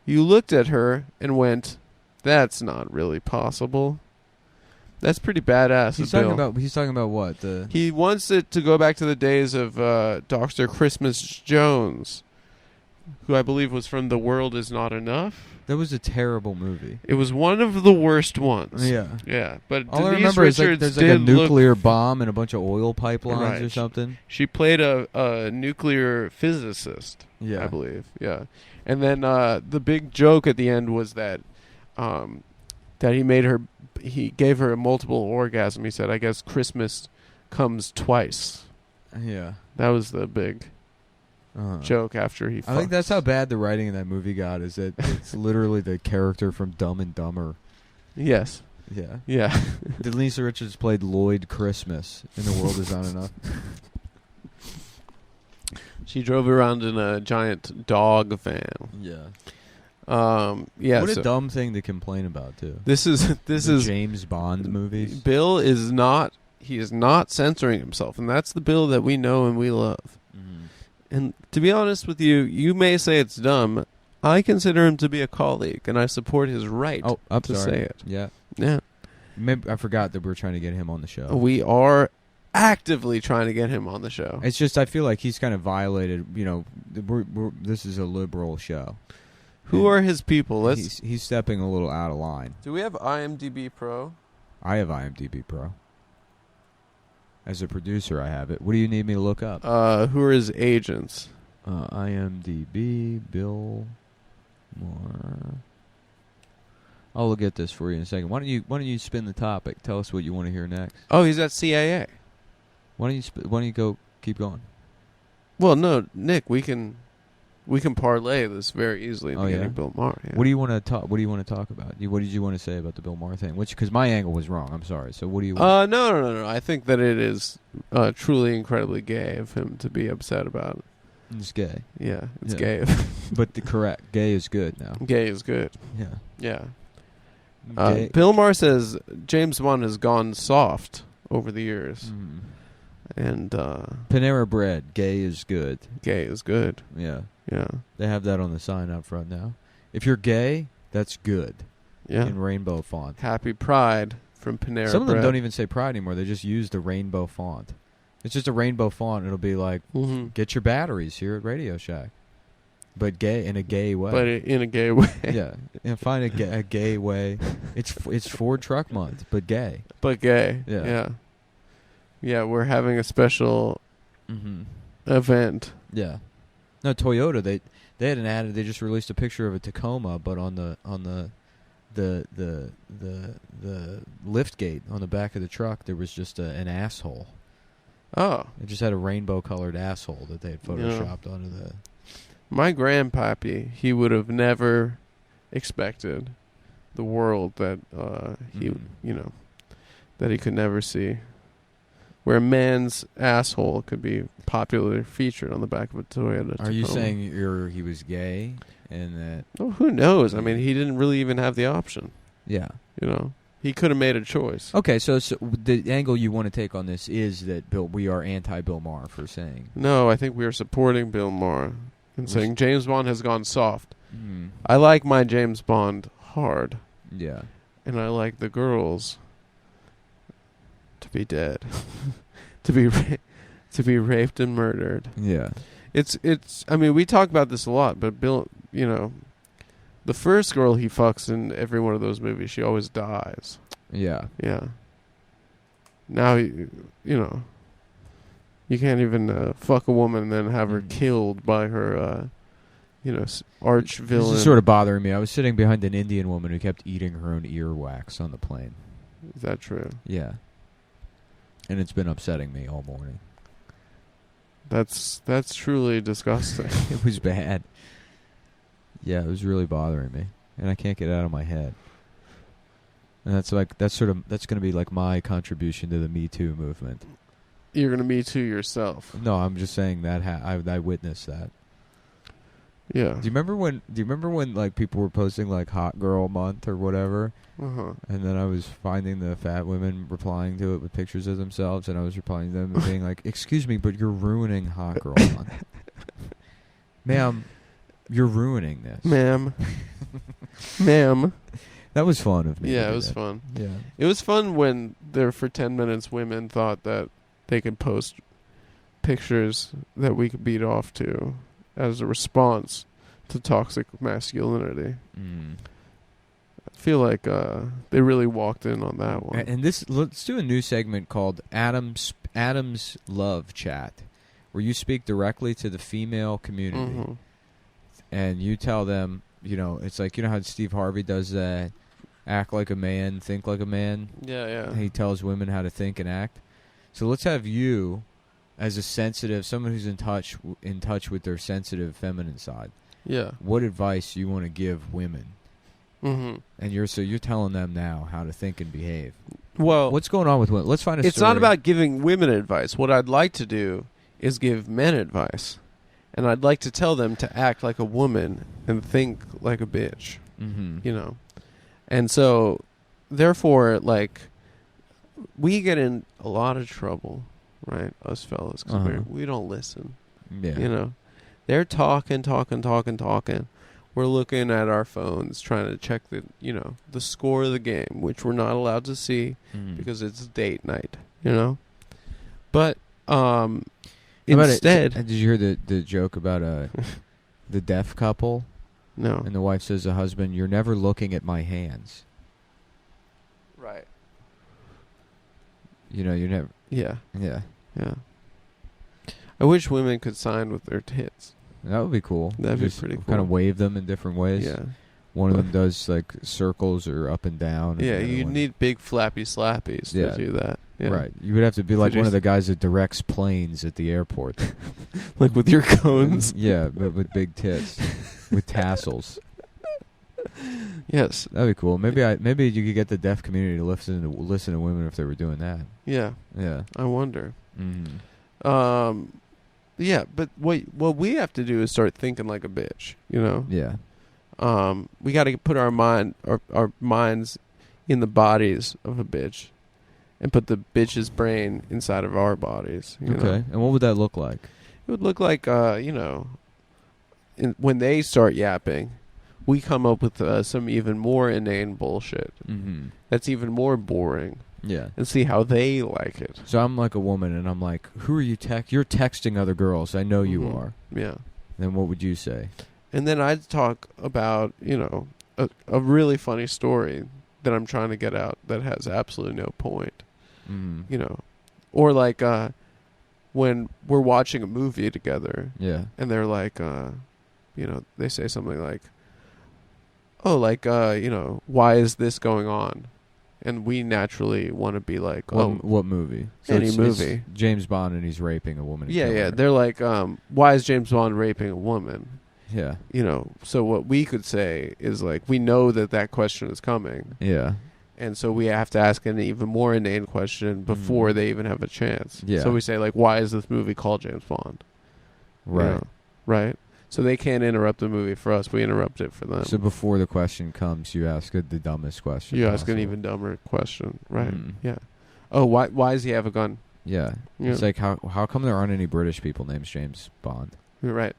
you looked at her and went, that's not really possible. That's pretty badass. He's talking about what? He wants it to go back to the days of Dr. Christmas Jones, who I believe was from The World Is Not Enough. That was a terrible movie. It was one of the worst ones. Yeah. Yeah. But all Denise I remember Richards is there's a nuclear bomb and a bunch of oil pipelines or something. She played a nuclear physicist, I believe. Yeah. And then the big joke at the end was that he gave her a multiple orgasm. He said, I guess Christmas comes twice. Yeah. That was the big joke after he fucked. I think that's how bad the writing in that movie got, is that it's literally the character from Dumb and Dumber. Yes. Yeah. Yeah. Denise Richards played Lloyd Christmas in The World Is Not Enough. She drove around in a giant dog van. Yeah. Yeah. What a dumb thing to complain about, too. This is James Bond movies. Bill is not censoring himself, and that's the Bill that we know and we love. Mm-hmm. And to be honest with you, you may say it's dumb. I consider him to be a colleague, and I support his right to say it. Yeah. Yeah. Maybe I forgot that we're trying to get him on the show. We are actively trying to get him on the show. It's just I feel like he's kind of violated, this is a liberal show. Who are his people? He's stepping a little out of line. Do we have IMDb Pro? I have IMDb Pro. As a producer, I have it. What do you need me to look up? Who are his agents? IMDb, Bill Maher. I'll look at this for you in a second. Why don't you spin the topic? Tell us what you want to hear next. Oh, he's at CIA. Why don't you go keep going? Well, no, Nick, we can parlay this very easily into getting Bill Maher. Yeah. What do you want to talk? What do you want to talk about? What did you want to say about the Bill Maher thing? Because my angle was wrong. I'm sorry. So what do you want? No. I think that it is truly incredibly gay of him to be upset about it. It's gay. Yeah, it's gay. But correct. Gay is good now. Gay is good. Yeah. Yeah. Bill Maher says James Bond has gone soft over the years. Mm. And Panera Bread, gay is good. Gay is good. Yeah. Yeah. They have that on the sign out front now. If you're gay, that's good. Yeah. In rainbow font. Happy Pride from Panera Bread. Some of them don't even say Pride anymore. They just use the rainbow font. It's just a rainbow font. It'll be like, Mm-hmm. get your batteries here at Radio Shack. But gay, in a gay way. But in a gay way. Yeah. And find a gay way. It's Ford Truck Month, but gay. But gay. Yeah. Yeah. Yeah, we're having a special event. Yeah. No, Toyota, they had an ad. They just released a picture of a Tacoma, but on the lift gate on the back of the truck, there was just an asshole. Oh. It just had a rainbow colored asshole that they had photoshopped onto the. My grandpappy, he would have never expected the world that that he could never see. Where a man's asshole could be popularly featured on the back of a Toyota Tacoma. Are you saying he was gay and that? Oh, who knows? I mean, he didn't really even have the option. Yeah. You know, he could have made a choice. Okay, so the angle you want to take on this is that we are anti-Bill Maher for saying. No, I think we are supporting Bill Maher and saying James Bond has gone soft. Mm. I like my James Bond hard. Yeah. And I like the girls to be dead, to be raped and murdered. Yeah. It's. I mean, we talk about this a lot, but Bill, the first girl he fucks in every one of those movies, she always dies. Yeah. Yeah. Now you can't even fuck a woman and then have her killed by her, arch villain. This is sort of bothering me. I was sitting behind an Indian woman who kept eating her own earwax on the plane. Is that true? Yeah. And it's been upsetting me all morning. That's truly disgusting. It was bad. Yeah, it was really bothering me, and I can't get it out of my head. And that's going to be like my contribution to the Me Too movement. You're going to Me Too yourself. No, I'm just saying that I witnessed that. Yeah. Do you remember when like people were posting like Hot Girl Month or whatever? Uh-huh. And then I was finding the fat women replying to it with pictures of themselves, and I was replying to them and being like, "Excuse me, but you're ruining Hot Girl Month, ma'am. You're ruining this, ma'am." Ma'am. That was fun of me. Yeah, it was fun. Yeah, it was fun when there for 10 minutes women thought that they could post pictures that we could beat off to as a response to toxic masculinity. I feel like they really walked in on that one. And let's do a new segment called Adam's Love Chat, where you speak directly to the female community, and you tell them, it's like, how Steve Harvey does that, act like a man, think like a man. Yeah, yeah. He tells women how to think and act. So let's have you, as a sensitive, someone who's in touch with their sensitive feminine side. Yeah. What advice you want to give women? Mm-hmm. And you're telling them now how to think and behave. Well, what's going on with women? Let's find a It's story. not about giving women advice. What I'd like to do is give men advice. And I'd like to tell them to act like a woman and think like a bitch. Mm-hmm. And so, therefore, like, we get in a lot of trouble, right? Us fellas, because we don't listen. Yeah. They're talking. We're looking at our phones, trying to check the score of the game, which we're not allowed to see because it's date night, But instead, did you hear the joke about the deaf couple? No. And the wife says to the husband, "You're never looking at my hands." Right. You never. Yeah. Yeah. Yeah. I wish women could sign with their tits. That would be cool. That'd be Just pretty cool. Kind of wave them in different ways. Yeah. One of them does like circles or up and down. Yeah, you need big flappy slappies to do that. Yeah. Right. You would have to be like one of the guys that directs planes at the airport. Like with your cones? Yeah, but with big tits. With tassels. Yes. That'd be cool. Maybe you could get the deaf community to listen to women if they were doing that. Yeah. Yeah. I wonder. Mm-hmm. Yeah, but what we have to do is start thinking like a bitch, Yeah. We got to put our minds in the bodies of a bitch and put the bitch's brain inside of our bodies. Okay. And what would that look like? It would look like, when they start yapping, we come up with some even more inane bullshit. Mm-hmm. That's even more boring. Yeah. and see how they like it. So I'm like a woman, and I'm like, who are you you're texting other girls. I know you Mhm. are. Yeah. Then what would you say? And then I'd talk about, a really funny story that I'm trying to get out that has absolutely no point. Mm. Or like when we're watching a movie together Yeah. and they're like, they say something like, oh, like, why is this going on? And we naturally want to be like, What movie? Any it's movie. James Bond, and he's raping a woman. and yeah, killing yeah. her. They're like, why is James Bond raping a woman? Yeah. So what we could say is like, we know that question is coming. Yeah. And so we have to ask an even more inane question before Mhm. they even have a chance. Yeah. So we say like, why is this movie called James Bond? Right. Right? So they can't interrupt the movie for us. We interrupt it for them. So before the question comes, you ask the dumbest question. You ask an possible. even dumber question. Right. Mm. Yeah. Oh, why does he have a gun? Yeah. Yeah. It's like, how come there aren't any British people named James Bond? You're right.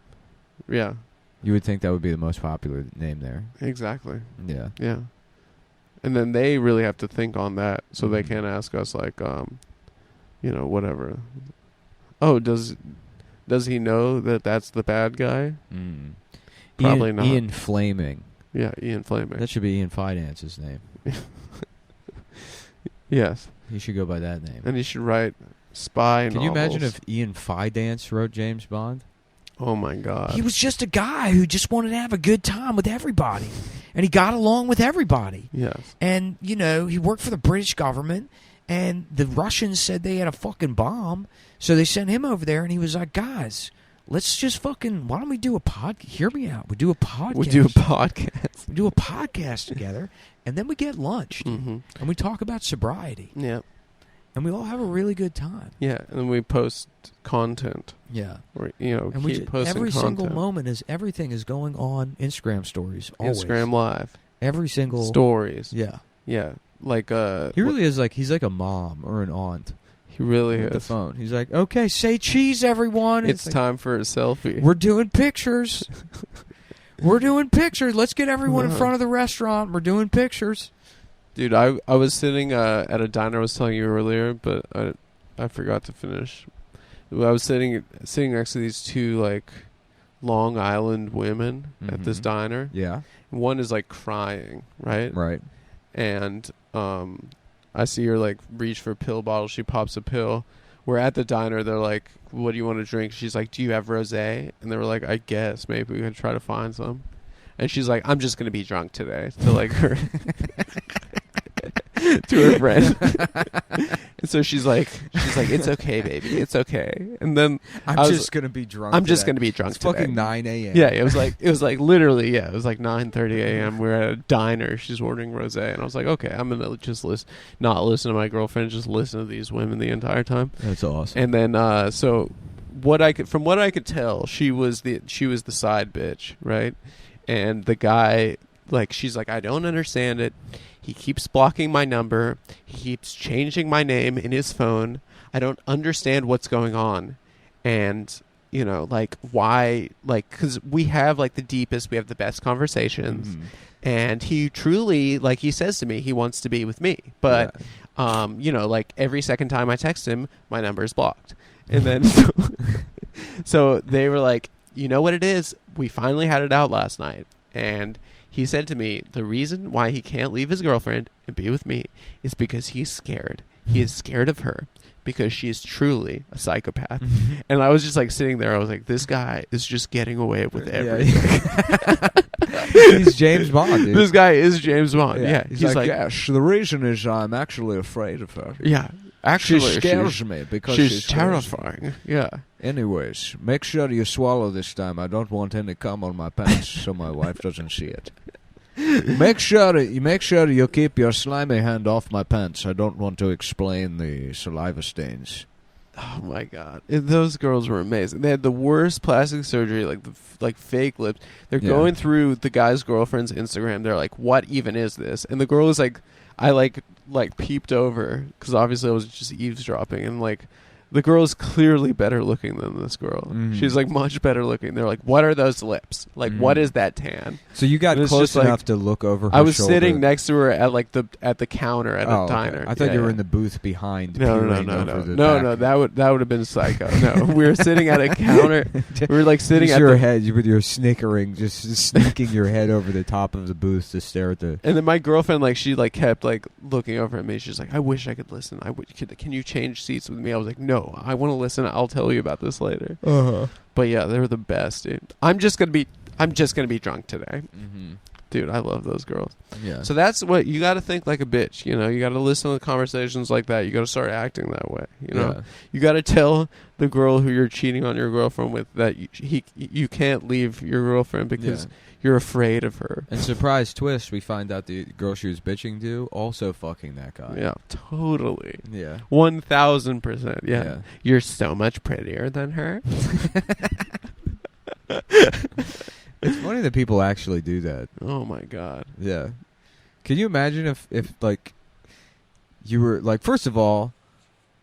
Yeah. You would think that would be the most popular name there. Exactly. Yeah. Yeah. And then they really have to think on that, so they Mhm. can't ask us like, whatever. Oh, does he know that that's the bad guy? Mm. Probably not. Ian Flaming. Yeah, Ian Flaming. That should be Ian Fidance's name. Yes, He should go by that name. and he should write spy Can you imagine novels. if Ian Fidance wrote James Bond? Oh my God. He was just a guy who just wanted to have a good time with everybody. And he got along with everybody. Yes. And, he worked for the British government. And the Russians said they had a fucking bomb. So they sent him over there. And he was like, guys, let's just why don't we do a podcast? Hear me out. We do a podcast. We do a podcast. We do a podcast together. And then we get lunch. Mm-hmm. And we talk about sobriety. Yeah. And we all have a really good time. Yeah, and then we post content. Yeah. Or, And we keep posting every content. single moment everything is going on Instagram stories. Always. Instagram Live. Every single Stories. Yeah. Yeah. Like, He really is like, he's like a mom or an aunt he really with the is. phone. He's like, okay, say cheese, everyone. And It's time for a selfie. We're doing pictures. We're doing pictures. Let's get everyone in Uh-huh. front of the restaurant. We're doing pictures. Dude, I was sitting at a diner I was telling you earlier, but I forgot to finish. I was sitting next to these two like Long Island women at this Mhm. diner. Yeah. One is like crying, right? Right. And I see her like reach for a pill bottle. She pops a pill. We're at the diner. They're like, "What do you want to drink?" She's like, "Do you have rosé?" And they were like, "I guess maybe we could try to find some." And she's like, "I'm just gonna be drunk today." To like her. To her friend. And so she's like, "It's okay, baby, it's okay." And then I'm I was- just going to be drunk. I'm just today. gonna be drunk It's today. fucking 9 a.m. Yeah, it was like literally, it was like 9:30 a.m. We're at a diner. She's ordering rosé, and I was like, okay, I'm gonna just not listen to my girlfriend, just listen to these women the entire time. That's awesome. And then, so from what I could tell, she was the side bitch, right? And the guy, like, she's like, I don't understand it. He keeps blocking my number. He keeps changing my name in his phone. I don't understand what's going on. And, like, why, like, because we have, like, we have the best conversations. Mhm. And he truly, like, he says to me, he wants to be with me. But, like, every second time I text him, my number is blocked. And then, so they were like, you know what it is? We finally had it out last night. And he said to me, the reason why he can't leave his girlfriend and be with me is because he's scared. He is scared of her because she is truly a psychopath. And I was just like sitting there. I was like, this guy is just getting away with everything. He's James Bond, dude. This guy is James Bond. Yeah. He's like, yes, the reason is I'm actually afraid of her. Yeah. Actually, She scares me because she's she scares me. terrifying. Yeah. Anyways, make sure you swallow this time. I don't want any cum on my pants so my wife doesn't see it. Make sure you keep your slimy hand off my pants. I don't want to explain the saliva stains. Oh my God, those girls were amazing. They had the worst plastic surgery, like fake lips. They're Yeah. going through the guy's girlfriend's Instagram. They're like, "What even is this?" And the girl was like, I like peeped over because obviously I was just eavesdropping, and like the girl is clearly better looking than this girl. Mhm. She's like much better looking. They're like, what are those lips? Like, what is that tan? So you got And it's close just like- enough to look over her I was shoulder. sitting next to her at like the counter at Oh, a okay. diner. I thought Yeah, you were yeah. in the booth behind. No, peering over the back. that would have been psycho. No, we were sitting at a counter. We were like sitting Just at your the head with your snickering, just sneaking your head over the top of the booth to stare at the. And then my girlfriend, like, she like kept like looking over at me. She's like, "I wish I could listen. Can you change seats with me?" I was like, "No, I want to listen. I'll tell you about this later." But yeah, they were the best, dude. I'm just gonna be drunk today, dude. I love those girls. Yeah. So that's what you got to think like a bitch. You know, you got to listen to conversations like that. You got to start acting that way. You know, Yeah. you got to tell the girl who you're cheating on your girlfriend with that you can't leave your girlfriend because you're afraid of her. And surprise twist, we find out the girl she was bitching to also fucking that guy. Yeah, totally. Yeah. 1000%. Yeah. Yeah. You're so much prettier than her. It's funny that people actually do that. Oh my god. Yeah. Can you imagine if like you were like, first of all,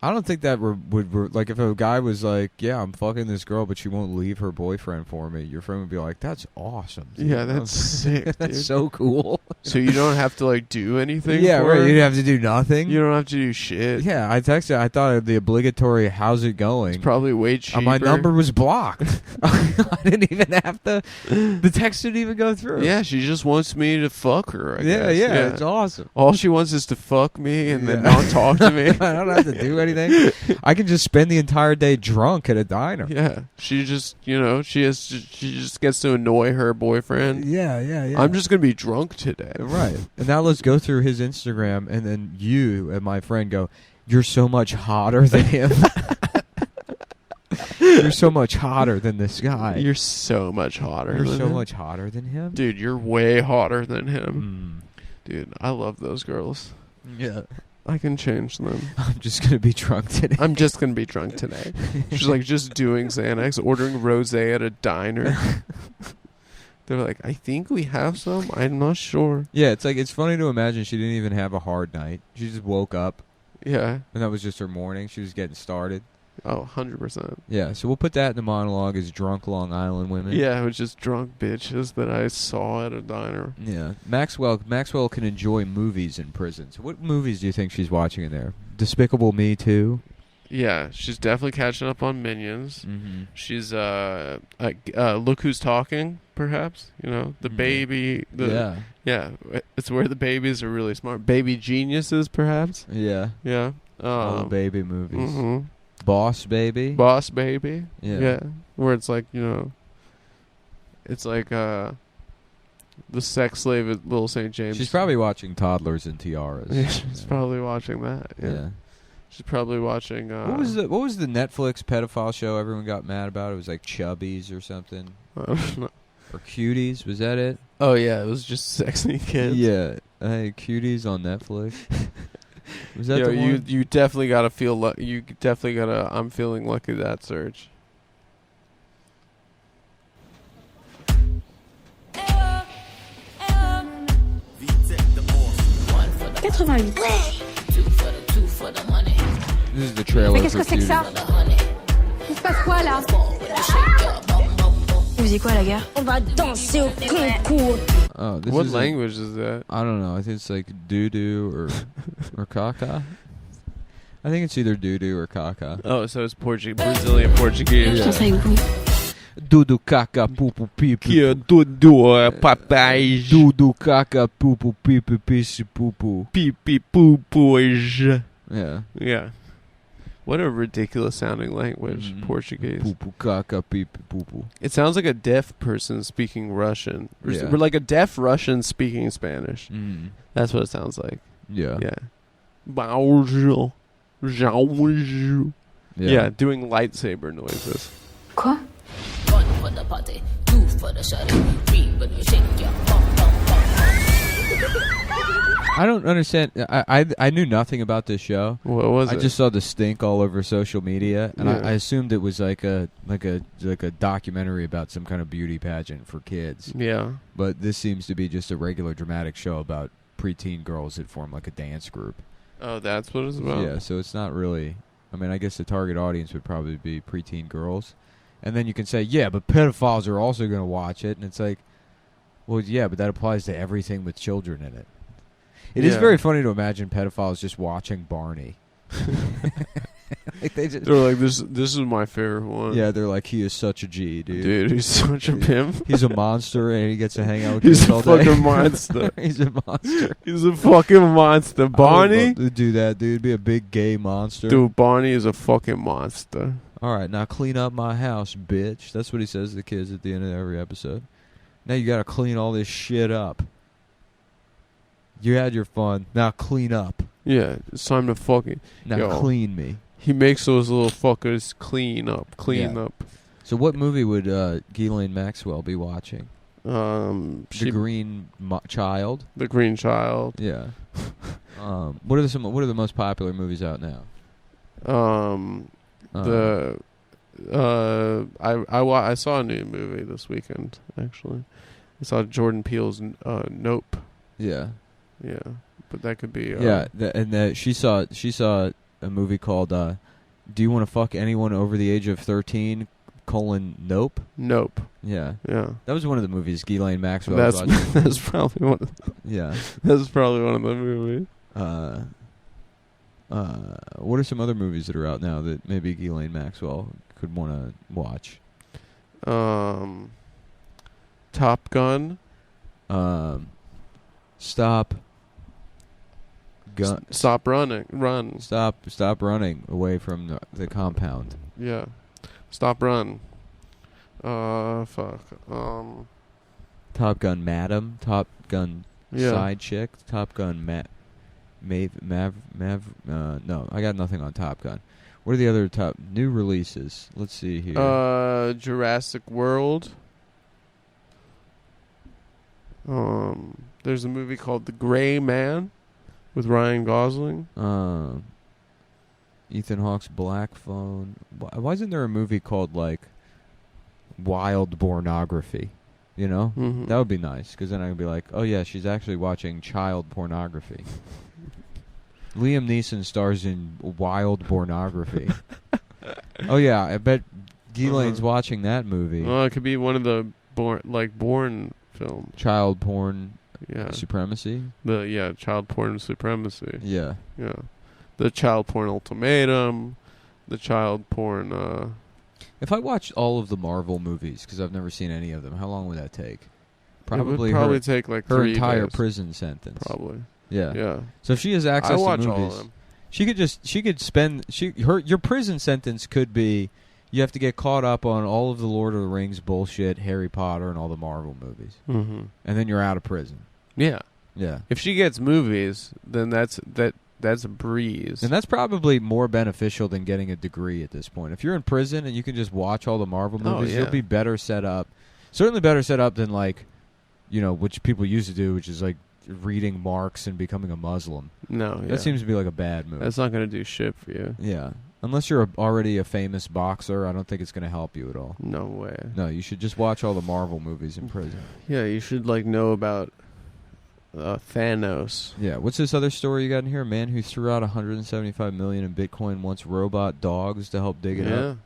I don't think that would like if a guy was like, yeah, I'm fucking this girl, but she won't leave her boyfriend for me. Your friend would be like, that's awesome. Dude. Yeah, that's sick. That's Dude. so cool. So you don't have to like do anything. Yeah, for right. her? You have to do nothing. You don't have to do shit. Yeah, I texted. I thought of the obligatory "How's it going?" It's probably way cheaper. My number was blocked. I didn't even have to. The text didn't even go through. Yeah, she just wants me to fuck her. I yeah, guess. yeah. It's awesome. All she wants is to fuck me and then Yeah. not talk to me. I don't have to do anything. I can just spend the entire day drunk at a diner. Yeah, she just, she just gets to annoy her boyfriend. Yeah, yeah. I'm just gonna be drunk today. Right. And now let's go through his Instagram, and then you and my friend go, "You're so much hotter than him." You're so much hotter than this guy. You're so much hotter. You're than so him. much hotter than him. Dude, you're way hotter than him. Dude, I love those girls. Yeah. I can change them. I'm just gonna be drunk today. I'm just gonna be drunk today. She's like just doing Xanax, ordering rosé at a diner. They're like, I think we have some. I'm not sure. Yeah, it's funny to imagine she didn't even have a hard night. She just woke up, Yeah. and that was just her morning. She was getting started. Oh, 100%. Yeah, so we'll put that in the monologue as drunk Long Island women. Yeah, it was just drunk bitches that I saw at a diner. Yeah. Maxwell can enjoy movies in prison. So what movies do you think she's watching in there? Despicable Me 2? Yeah, she's definitely catching up on Minions. Mm-hmm. She's Look Who's Talking, perhaps. The baby. Yeah, it's where the babies are really smart. Baby Geniuses, perhaps. Yeah. Yeah. All the baby movies. Mm-hmm. Boss Baby? Boss Baby. Yeah. Where it's like, it's like the sex slave at Little St. James. She's probably watching Toddlers and Tiaras. Yeah, she's probably watching that. Yeah. She's probably watching. What was the Netflix pedophile show everyone got mad about? It was like Chubbies or something. I don't know. Or Cuties, was that it? Oh yeah, it was just sexy kids. Yeah. Hey, Cuties on Netflix. Was that Yo, the one? you definitely gotta feel you definitely gotta I'm feeling lucky that search. 88. This is the trailer Mais qu'est-ce for que c'est que ça? Cuties. Il se passe quoi là? Vous faisiez quoi à la gare? On va danser au concours. Oh, this What is language is that? I don't know. I think it's like doo-doo or caca. I think it's either doo-doo or caca. Oh, so it's Brazilian Portuguese. Je danse avec vous. Dudu, caca, pupu, pipi. Que tudo, papai. Dudu, caca, pupu, pipi, pipi, pupu. Pipi pupus. Yeah. Yeah. What a ridiculous sounding language, Portuguese. Pupu, caca, pipi, pupu. It sounds like a deaf person speaking Russian. Yeah. Or like a deaf Russian speaking Spanish. Mm. That's what it sounds like. Yeah. Yeah. Bonjour. Bonjour. Yeah, doing lightsaber noises. Quoi? I don't understand. I knew nothing about this show. What was it? I just saw the stink all over social media, and Yeah. I assumed it was like a documentary about some kind of beauty pageant for kids. Yeah. But this seems to be just a regular dramatic show about preteen girls that form like a dance group. Oh, that's what it's about? Yeah, so it's not really I mean, I guess the target audience would probably be preteen girls. And then you can say, yeah, but pedophiles are also going to watch it. And it's like, well, yeah, but that applies to everything with children in it. It is very funny to imagine pedophiles just watching Barney. Like they're like, this is my favorite one. Yeah, they're like, he is such a G, dude. Dude, he's such a pimp. He's a monster, and he gets to hang out with He's kids a all day. fucking monster. He's a monster. He's a fucking monster. Barney? I would love to do that, dude. Be a big gay monster. Dude, Barney is a fucking monster. All right, now clean up my house, bitch. That's what he says to the kids at the end of every episode. Now you got to clean all this shit up. You had your fun. Now clean up. Yeah, it's time to fucking... Now clean me. He makes those little fuckers clean up. So what movie would Ghislaine Maxwell be watching? The Green Child. The Green Child. Yeah. What are the most popular movies out now? I saw a new movie this weekend. Actually, I saw Jordan Peele's Nope. Yeah. Yeah, but that could be. She saw a movie called Do You Want to Fuck Anyone Over the Age of 13? Nope. Nope. Yeah. Yeah. That was one of the movies Ghislaine Maxwell was watching. That's probably one. Yeah. That's probably one of the movies. What are some other movies that are out now that maybe Ghislaine Maxwell could want to watch? Top Gun. Stop running. Run. Stop running away from the compound. Yeah. Stop run. Fuck. Top Gun Madam. Top Gun Side Chick. Top Gun no, I got nothing on Top Gun. What are the other top new releases? Let's see here. Jurassic World. There's a movie called The Gray Man with Ryan Gosling. Ethan Hawke's Black Phone. Why isn't there a movie called like Wild Pornography? You know, that would be nice because then I'd be like, oh yeah, she's actually watching child pornography. Liam Neeson stars in Wild Pornography. Oh yeah, I bet Ghislaine's watching that movie. Oh, it could be one of the Bourne film. Child porn. Yeah. Supremacy. Child porn supremacy. Yeah. Yeah. The child porn ultimatum. The child porn. If I watched all of the Marvel movies, because I've never seen any of them, how long would that take? It would probably take like her 3 entire days. prison sentence. Probably. Yeah. Yeah. So if she has access watch to movies, all of them. she could spend your prison sentence could be you have to get caught up on all of the Lord of the Rings bullshit, Harry Potter, and all the Marvel movies, and then you're out of prison. Yeah. Yeah. If she gets movies, then that's a breeze. And that's probably more beneficial than getting a degree at this point. If you're in prison and you can just watch all the Marvel movies, you'll be better set up. Certainly better set up than like, which people used to do, which is like reading Marx and becoming a Muslim. No, that seems to be like a bad move. That's not going to do shit for you. Yeah. Unless you're already a famous boxer, I don't think it's going to help you at all. No way. No, you should just watch all the Marvel movies in prison. Yeah, you should know about Thanos. Yeah, what's this other story you got in here? A man who threw out $175 million in Bitcoin wants robot dogs to help dig it up.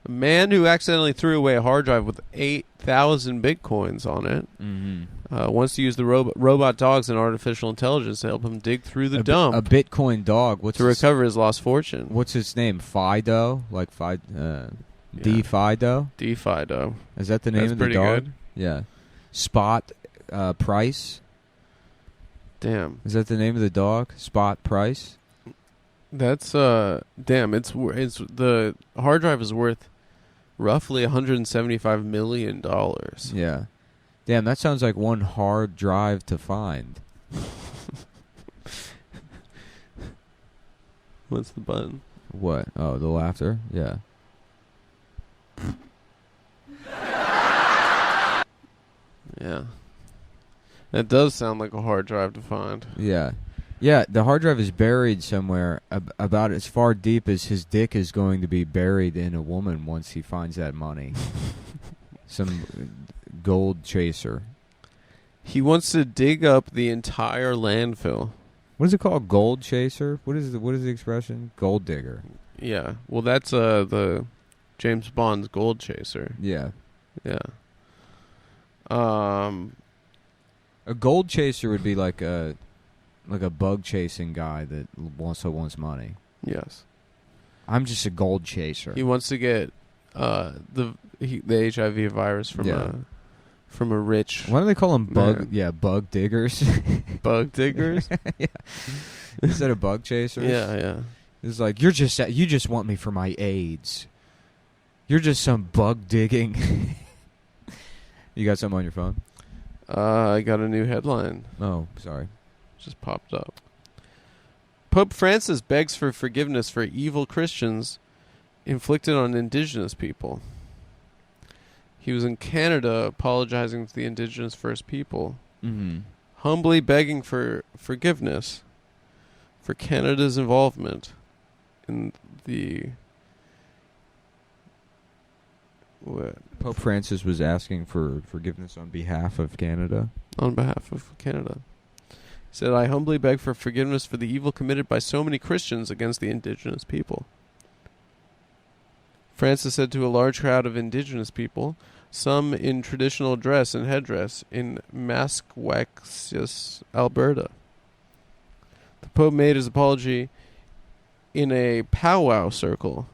A man who accidentally threw away a hard drive with 8,000 Bitcoins on it wants to use the robot dogs and artificial intelligence to help him dig through the dump. A Bitcoin dog. To recover his lost fortune. What's its name? Fido? Like D-Fido? D-Fido. Is that the name of the dog? That's pretty good. Yeah. Spot Price? Damn. Is that the name of the dog? Spot Price? That's damn. It's the hard drive is worth roughly $175 million. Yeah. Damn, that sounds like one hard drive to find. What's the button? What? Oh, the laughter? Yeah. Yeah. That does sound like a hard drive to find. Yeah. Yeah, the hard drive is buried somewhere about as far deep as his dick is going to be buried in a woman once he finds that money. Some gold chaser. He wants to dig up the entire landfill. What is it called? Gold chaser? What is the expression? Gold digger. Yeah. Well, that's the James Bond's Gold Chaser. Yeah. Yeah. A gold chaser would be like a bug chasing guy that also wants money. Yes. I'm just a gold chaser. He wants to get the HIV virus from a rich Why do they call them bug? man. Yeah, bug diggers. Bug diggers. Yeah. Instead of bug chasers. Yeah. It's like you just want me for my AIDS. You're just some bug digging. You got something on your phone? I got a new headline. Oh, sorry. Just popped up. Pope Francis begs for forgiveness for evil Christians inflicted on indigenous people. He was in Canada apologizing to the indigenous First People, humbly begging for forgiveness for Canada's involvement in the... What? Pope Francis was asking for forgiveness on behalf of Canada. On behalf of Canada. He said, I humbly beg for forgiveness for the evil committed by so many Christians against the indigenous people. Francis said to a large crowd of indigenous people, some in traditional dress and headdress, in Massachusetts, Alberta. The Pope made his apology in a powwow circle,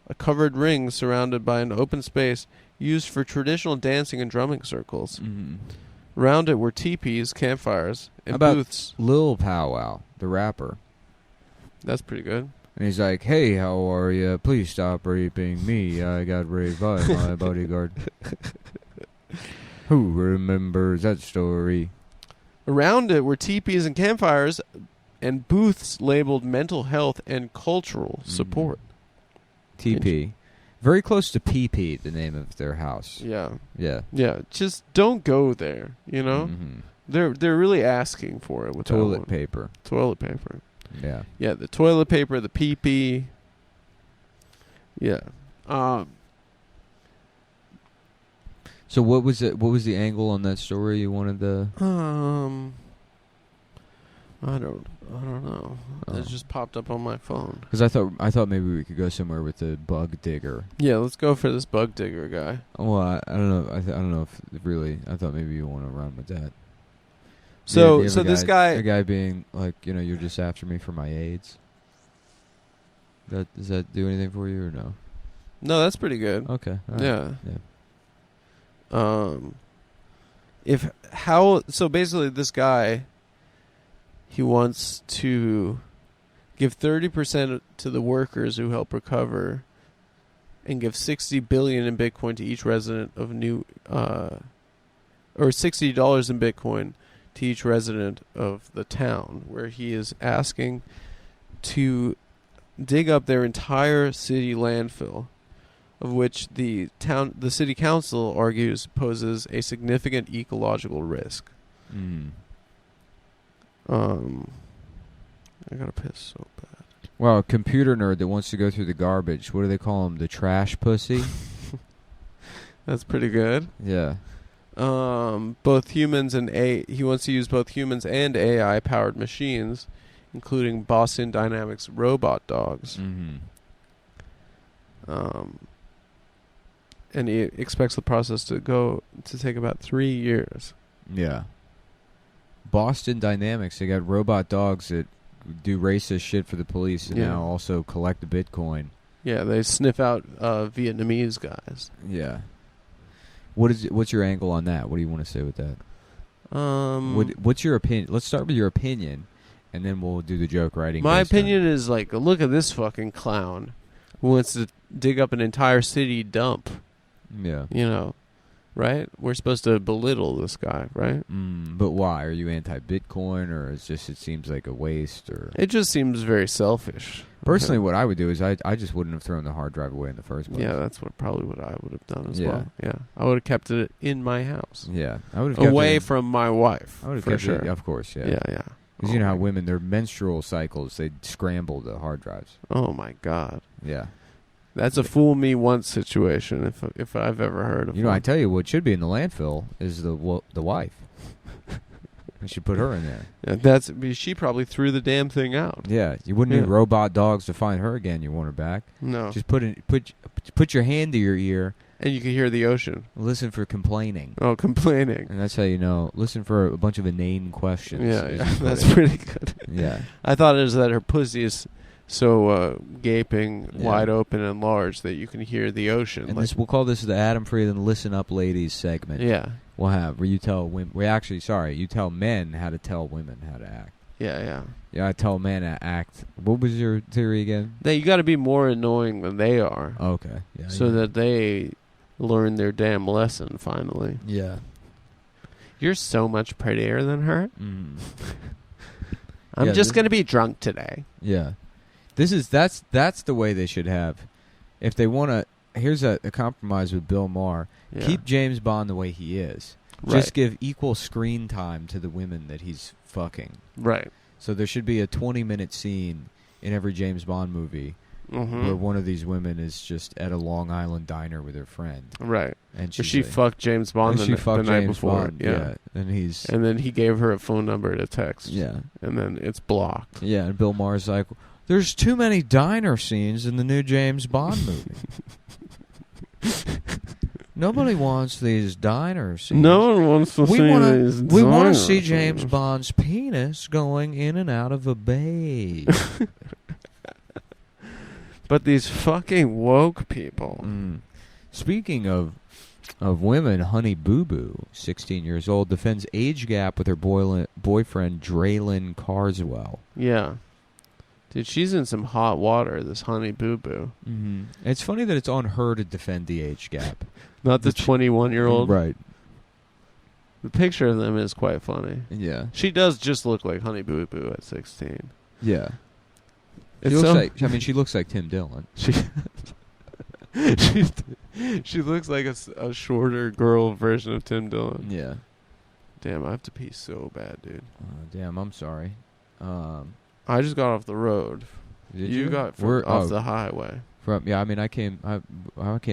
a covered ring surrounded by an open space used for traditional dancing and drumming circles. Around it were teepees, campfires, and booths. Lil Pow Wow, the rapper. That's pretty good. And he's like, hey, how are you? Please stop raping me. I got raped by my bodyguard. Who remembers that story? Around it were teepees and campfires and booths labeled mental health and cultural support. TP. Very close to PP, the name of their house. Yeah. Yeah. Yeah. Just don't go there, you know? They're really asking for it with toilet paper. Toilet paper. Yeah. Yeah, the toilet paper, the PP. Yeah. So what was it? What was the angle on that story you wanted to? I don't know. It just popped up on my phone. Because I thought maybe we could go somewhere with the bug digger. Yeah, let's go for this bug digger guy. Well, I don't know. I don't know if really. I thought maybe you want to run with that. So, Yeah, this guy, a guy being like, you're just after me for my AIDS. Does that do anything for you or no? No, that's pretty good. Okay. All right. Yeah. Yeah. So basically, this guy, he wants to give 30% to the workers who help recover, and give $60 billion in Bitcoin to each resident of or $60 in Bitcoin to each resident of the town, where he is asking to dig up their entire city landfill, of which the city council argues poses a significant ecological risk. I gotta piss so bad. Well, a computer nerd that wants to go through the garbage. What do they call him? The trash pussy? That's pretty good. Yeah. Both humans and he wants to use both humans and AI powered machines, including Boston Dynamics robot dogs. And he expects the process to take about 3 years. Yeah. Boston Dynamics, they got robot dogs that do racist shit for the police and now also collect the Bitcoin. Yeah, they sniff out Vietnamese guys. Yeah. What's your angle on that? What do you want to say with that? What's your opinion? Let's start with your opinion, and then we'll do the joke writing. My opinion is like, look at this fucking clown who wants to dig up an entire city dump. Yeah. Right? We're supposed to belittle this guy, right? But why? Are you anti-Bitcoin, or it seems like a waste? Or it just seems very selfish. Personally, what I would do is I just wouldn't have thrown the hard drive away in the first place. Yeah, that's probably what I would have done as well. Yeah, I would have kept it in my house. Yeah, I would have away from my wife. I would have for kept sure. it, of course. Yeah, yeah. Because you know how women, their menstrual cycles, they scramble the hard drives. Oh my god. Yeah. That's a fool me once situation, if I've ever heard of one. I tell you what should be in the landfill is the wife. We should put her in there. She probably threw the damn thing out. Yeah, you wouldn't need robot dogs to find her again. You want her back? No. Just put your hand to your ear. And you can hear the ocean. Listen for complaining. Oh, complaining. And that's how you know. Listen for a bunch of inane questions. Yeah, that's pretty good. Yeah. I thought it was that her pussy is so gaping, wide open, and large that you can hear the ocean. And we'll call this the Adam Friedland Listen Up Ladies segment. Yeah. We'll have where you tell women. You tell men how to tell women how to act. Yeah. Yeah, I tell men to act. What was your theory again? That you got to be more annoying than they are. Okay. Yeah. So that they learn their damn lesson finally. Yeah. You're so much prettier than her. Mm. I'm just gonna be drunk today. Yeah. That's the way they should have. If they want to, here's a compromise with Bill Maher. Yeah. Keep James Bond the way he is. Right. Just give equal screen time to the women that he's fucking. Right. So there should be a 20-minute scene in every James Bond movie where one of these women is just at a Long Island diner with her friend. Right. And she fucked James Bond the night before. Bond, yeah. And then he gave her a phone number to text. Yeah. And then it's blocked. Yeah, and Bill Maher's like, there's too many diner scenes in the new James Bond movie. Nobody wants these diner scenes. No one wants to see these. We want to see James Bond's penis going in and out of a bay. But these fucking woke people. Speaking of women, Honey Boo Boo, 16 years old, defends age gap with her boyfriend Draylon Carswell. Yeah. Dude, she's in some hot water, this Honey Boo Boo. Mm-hmm. It's funny that it's on her to defend the age gap. Not the 21-year-old. Right. The picture of them is quite funny. Yeah. She does just look like Honey Boo Boo at 16. Yeah. She looks like Tim Dillon. She looks like a shorter girl version of Tim Dillon. Yeah. Damn, I have to pee so bad, dude. Damn, I'm sorry. I just got off the road. Did you? Got off the highway. I came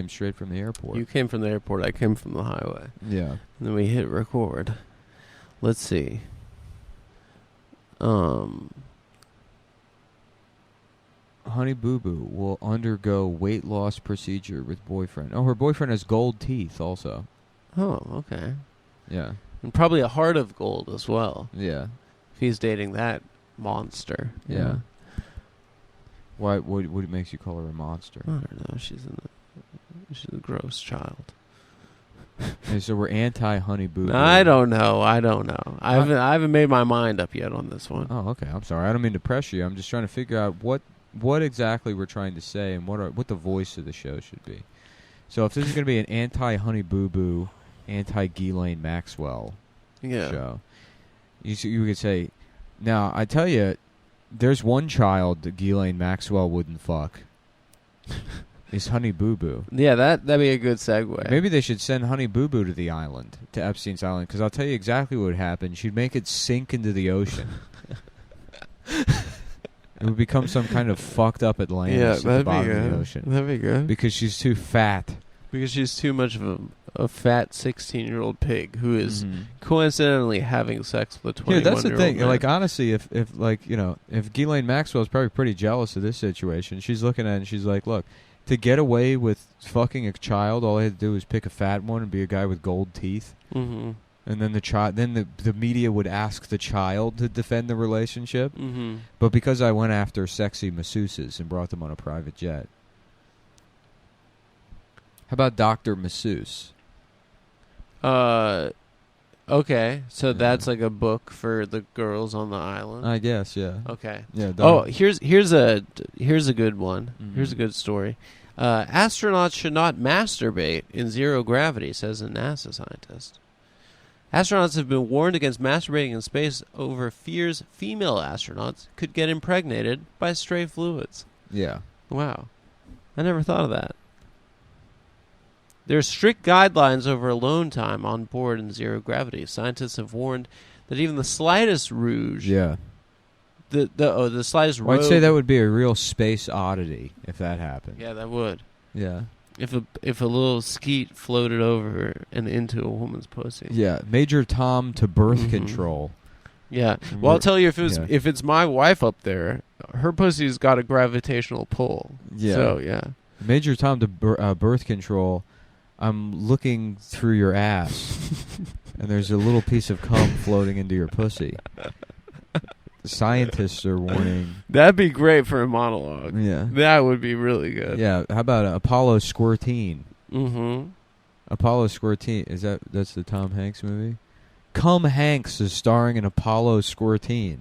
straight from the airport. You came from the airport. I came from the highway. Yeah. And then we hit record. Let's see. Honey Boo Boo will undergo weight loss procedure with boyfriend. Oh, her boyfriend has gold teeth also. Oh, okay. Yeah. And probably a heart of gold as well. Yeah. If he's dating that monster. Yeah. Why? What makes you call her a monster? I don't know. She's a gross child. Hey, so we're anti Honey Boo Boo. I don't know. I haven't made my mind up yet on this one. Oh, okay. I'm sorry. I don't mean to pressure you. I'm just trying to figure out what exactly we're trying to say and what the voice of the show should be. So if this is going to be an anti Honey Boo Boo, anti Ghislaine Maxwell show, you could say, now I tell you, there's one child that Ghislaine Maxwell wouldn't fuck. Is Honey Boo Boo. Yeah, that'd be a good segue. Maybe they should send Honey Boo Boo to the island, to Epstein's Island, because I'll tell you exactly what would happen. She'd make it sink into the ocean. It would become some kind of fucked up Atlantis at the bottom of the ocean. That'd be good. Because she's too fat. Because she's too much of a fat 16-year-old pig who is coincidentally having sex with a 21-year-old Yeah, that's the thing. man. Like, honestly, if Ghislaine Maxwell's probably pretty jealous of this situation, she's looking at it and she's like, look, to get away with fucking a child, all I had to do was pick a fat one and be a guy with gold teeth. Mm-hmm. And then the media would ask the child to defend the relationship. Mm-hmm. But because I went after sexy masseuses and brought them on a private jet. How about Dr. Masseuse? Okay, so that's like a book for the girls on the island. I guess, yeah. Okay. Yeah. Here's a good one. Mm-hmm. Here's a good story. Astronauts should not masturbate in zero gravity, says a NASA scientist. Astronauts have been warned against masturbating in space over fears female astronauts could get impregnated by stray fluids. Yeah. Wow. I never thought of that. There are strict guidelines over alone time on board in zero gravity. Scientists have warned that even the slightest rouge... Yeah. The slightest rogue... I'd say that would be a real space oddity if that happened. Yeah, that would. Yeah. If a little skeet floated over and into a woman's pussy. Yeah. Major Tom to birth control Yeah. Well, I'll tell you, Yeah. if it's my wife up there, her pussy's got a gravitational pull. Yeah. So, yeah. Major Tom to birth control. I'm looking through your ass, and there's a little piece of cum floating into your pussy. Scientists are warning. That'd be great for a monologue. Yeah. That would be really good. Yeah. How about Apollo Squirtine? Mm-hmm. Apollo Squirtine. That's the Tom Hanks movie? Cum Hanks is starring in Apollo Squirtine.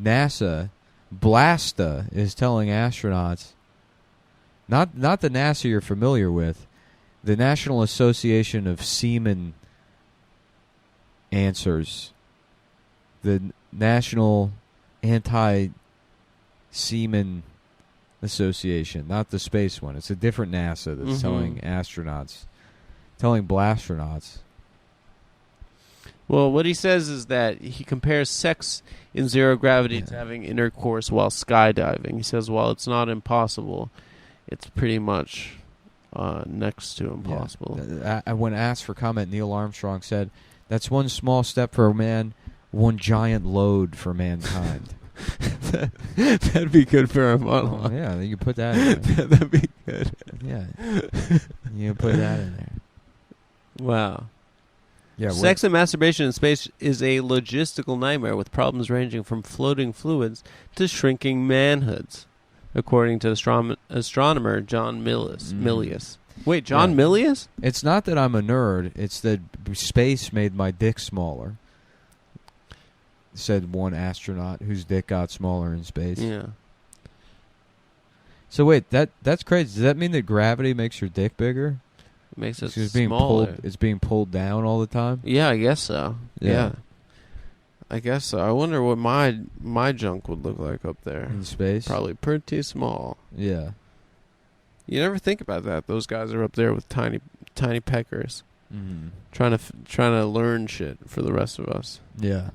NASA, Blasta, is telling astronauts, not the NASA you're familiar with, the National Association of Seamen Answers, the National Anti-Seamen Association, not the space one. It's a different NASA that's telling blastronauts. Well, what he says is that he compares sex in zero gravity to having intercourse while skydiving. He says, while it's not impossible, it's pretty much next to impossible. Yeah. When asked for comment, Neil Armstrong said, "That's one small step for man, one giant load for mankind." That'd be good for a monologue. Oh, yeah, you can put that in there. That'd be good. Yeah. You can put that in there. Wow. Yeah, Sex and masturbation in space is a logistical nightmare with problems ranging from floating fluids to shrinking manhoods, according to astronomer John Milius. Wait, John Milius? It's not that I'm a nerd. It's that space made my dick smaller, said one astronaut whose dick got smaller in space. Yeah. So wait, that's crazy. Does that mean that gravity makes your dick bigger? It makes it It's smaller. It's being pulled down all the time? Yeah, I guess so. Yeah. I guess so. I wonder what my junk would look like up there. In space? Probably pretty small. Yeah. You never think about that. Those guys are up there with tiny peckers, trying to learn shit for the rest of us. Yeah.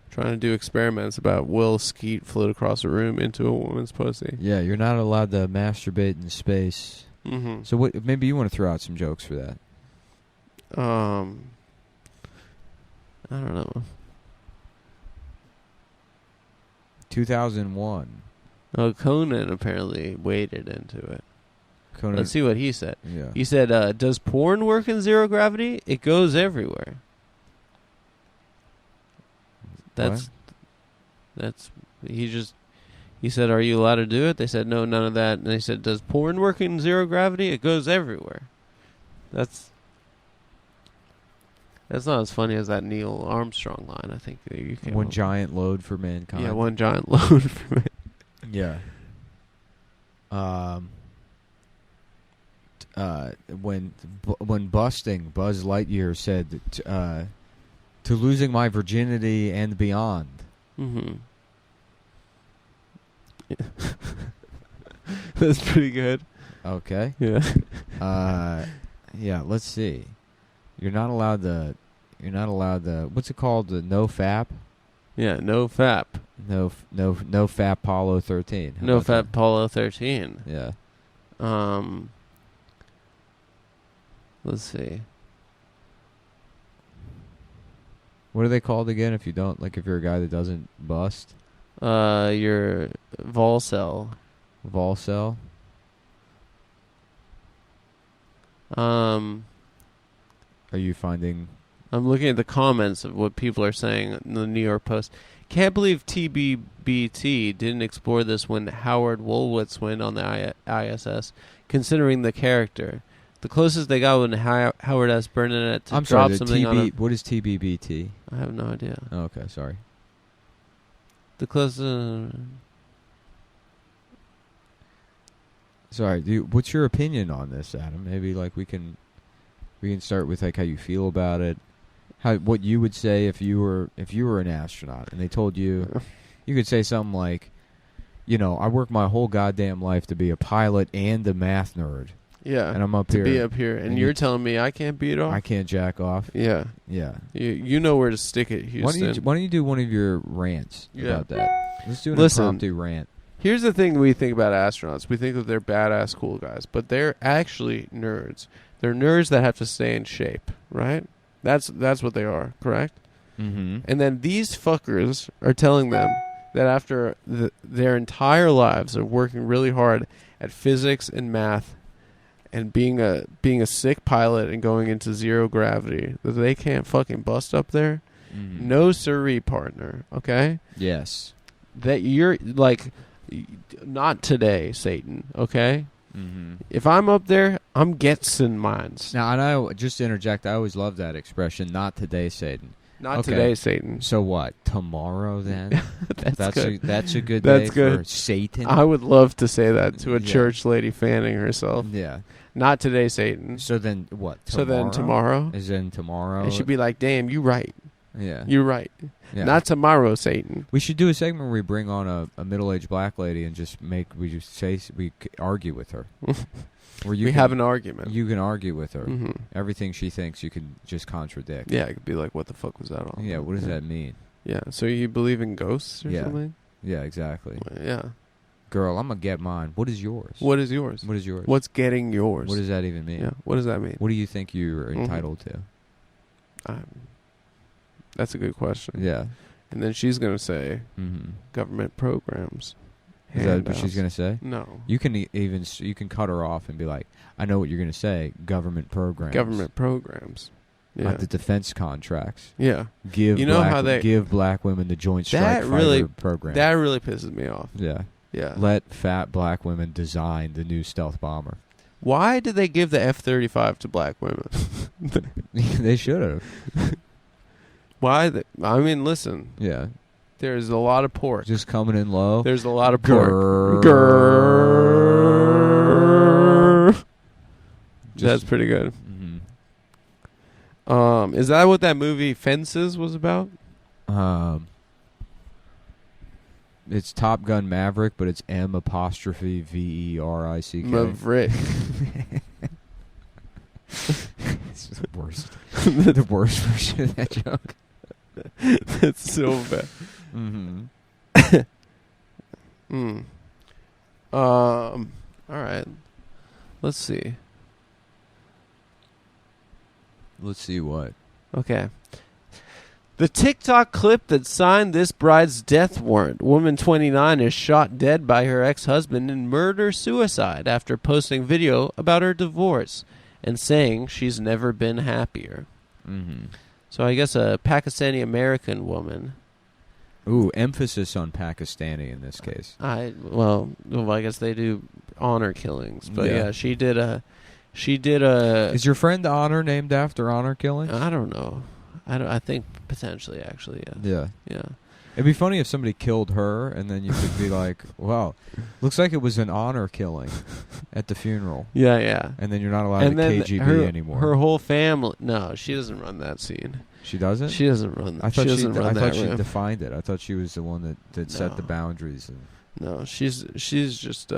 Trying to do experiments about will skeet float across a room into a woman's pussy. Yeah, you're not allowed to masturbate in space. Mm-hmm. So what? Maybe you want to throw out some jokes for that. I don't know. 2001. Oh, Conan apparently waded into it. Conan. Let's see what he said. Yeah. He said, does porn work in zero gravity? It goes everywhere. He said, are you allowed to do it? They said, no, none of that. And they said, does porn work in zero gravity? It goes everywhere. That's not as funny as that Neil Armstrong line. I think that you can. One giant load for mankind. Yeah, one giant load for man. Yeah. When busting, Buzz Lightyear said to losing my virginity and beyond. Mm-hmm. That's pretty good. Okay. Yeah. Yeah. Let's see. You're not allowed to. What's it called? The no fap. Yeah. No fap. No fap. Apollo 13. How No about fap. that? Apollo 13. Yeah. Let's see. What are they called again? If you don't if you're a guy that doesn't bust. Your Volcel. Volcel. Are you finding? I'm looking at the comments of what people are saying in the New York Post. Can't believe TBBT didn't explore this when Howard Wolowitz went on the ISS, considering the character. The closest they got when Howard asked Burnett to drop something on him. What is TBBT? I have no idea. Oh, okay, sorry. The closest... Sorry, what's your opinion on this, Adam? Maybe we can start with how you feel about it. What you would say if you were an astronaut and they told you could say something like, I worked my whole goddamn life to be a pilot and a math nerd. Yeah. And I'm up to here. be up here. And you're telling me I can't beat it off? I can't jack off. Yeah. Yeah. You know where to stick it, Houston. Why don't you do one of your rants about that? Let's do an impromptu rant. Here's the thing we think about astronauts. We think that they're badass cool guys, but they're actually nerds. They're nerds that have to stay in shape, right? That's what they are, correct? Mm-hmm. And then these fuckers are telling them that after their entire lives of working really hard at physics and math and being a sick pilot and going into zero gravity, that they can't fucking bust up there. Mm-hmm. No siree, partner. Okay? Yes. That you're like, not today, Satan. Okay? Mm-hmm. If I'm up there, I'm getting mines. Now, and I just to interject, I always love that expression, not today, Satan. Not Okay. today, Satan. So what? Tomorrow, then? That's good. That's a good That's day good. for Satan? I would love to say that to a Yeah. church lady fanning herself. Yeah. Not today, Satan. So then what? So then tomorrow? Is then tomorrow? It should be like, damn, you right. Yeah. You're right. Yeah. Not tomorrow, Satan. We should do a segment where we bring on a middle-aged black lady and just argue with her. Where We have an argument. You can argue with her. Mm-hmm. Everything she thinks, you can just contradict. Yeah, it could be like, what the fuck was that all Yeah. about? What does that mean? Yeah, so you believe in ghosts or Yeah. something? Yeah. Exactly. Yeah. Girl, I'm gonna get mine. What is yours? What is yours? What is yours? What's getting yours? What does that even mean? Yeah, what does that mean? What do you think you're Mhm. entitled to? That's a good question. Yeah. And then she's going to say Mm-hmm. government programs. Is that what she's Handouts. gonna say? No. You can you can cut her off and be like, I know what you're gonna say. Government programs. Government programs. Yeah. Not the defense contracts. Yeah. Give You know black, how they- give black women the Joint Strike That Fighter really- program. That really pisses me off. Yeah. Yeah. Let fat black women design the new stealth bomber. Why did they give the F-35 to black women? They should have. Why? I mean, listen. Yeah. There's a lot of pork. Just coming in low. There's a lot of pork. Grrr. Grrr. That's pretty good. Mm-hmm. Is that what that movie Fences was about? It's Top Gun Maverick, but it's M''Verick. Maverick. It's the worst. The worst version of that joke. That's so bad. Mm-hmm. All right. Let's see. Let's see what. Okay. The TikTok clip that signed this bride's death warrant. Woman 29 is shot dead by her ex-husband in murder-suicide after posting video about her divorce and saying she's never been happier. Mm-hmm. So I guess a Pakistani-American woman. Ooh, emphasis on Pakistani in this case. Well, I guess they do honor killings, but Yeah. yeah, she did a. Is your friend Honor named after honor killing? I don't know. I think potentially, actually, yeah. Yeah. Yeah. It'd be funny if somebody killed her, and then you could be like, "Wow, looks like it was an honor killing at the funeral." Yeah, yeah. And then you're not allowed And to then KGB anymore. Her whole family. No, she doesn't run that scene. She doesn't. She doesn't run that. I thought she doesn't run I that thought she room. defined it. I thought she was the one that set the No. boundaries. And No, she's just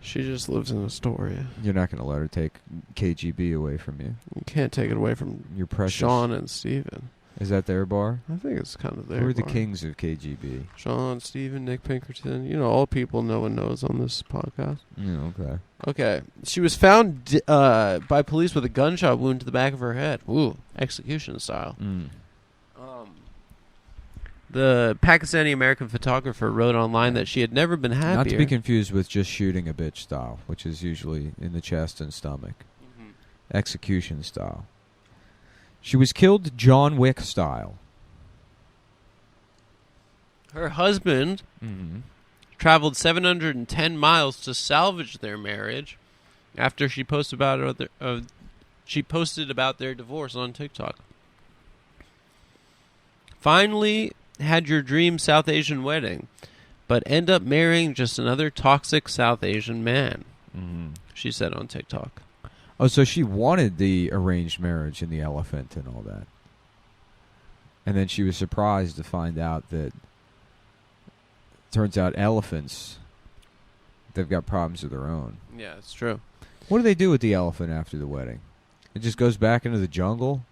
she just lives in Astoria. you're not going to let her take KGB away from you. You can't take it away from You're precious. Sean and Steven. Is that their bar? I think it's kind of their Who are the bar. kings of KGB? Sean, Steven, Nick Pinkerton. You know, all people no one knows on this podcast. Yeah, okay. Okay. She was found by police with a gunshot wound to the back of her head. Ooh, execution style. Mm. The Pakistani-American photographer wrote online that she had never been happier. Not to be confused with just shooting a bitch style, which is usually in the chest and stomach. Mhm. Execution style. She was killed John Wick style. Her husband Mm-hmm. traveled 710 miles to salvage their marriage after she posted about their divorce on TikTok. Finally had your dream South Asian wedding, but end up marrying just another toxic South Asian man, Mm-hmm. she said on TikTok. Oh, so she wanted the arranged marriage and the elephant and all that. And then she was surprised to find out that turns out elephants, they've got problems of their own. Yeah, it's true. What do they do with the elephant after the wedding? It just goes back into the jungle?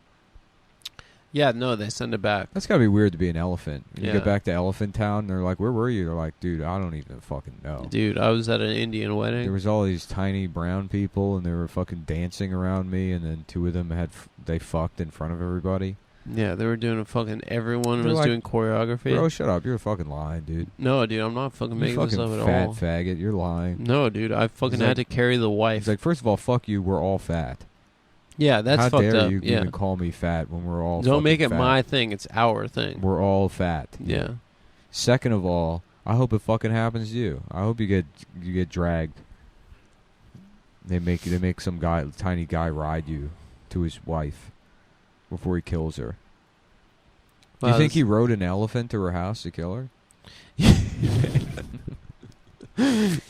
Yeah, no, they send it back. That's got to be weird to be an elephant. You Yeah. get back to Elephant Town, and they're like, where were you? They're like, dude, I don't even fucking know. Dude, I was at an Indian wedding. There was all these tiny brown people, and they were fucking dancing around me, and then two of them they fucked in front of everybody. Yeah, they were doing a fucking. Everyone They're was like, doing choreography. Bro, shut up. You're fucking lying, dude. No, dude, I'm not fucking You making this fucking up at fat all. faggot. You're lying. No, dude, I fucking He's had to carry the wife. He's like, first of all, fuck you. We're all fat. Yeah, that's How fucked dare up. you Yeah. even call me fat when we're all Don't fucking make it fat. my thing. It's our thing. We're all fat. Yeah. Second of all, I hope it fucking happens to you. I hope you get dragged. They make some guy, tiny guy, ride you to his wife before he kills her. Do you Wow, think he rode an elephant to her house to kill her?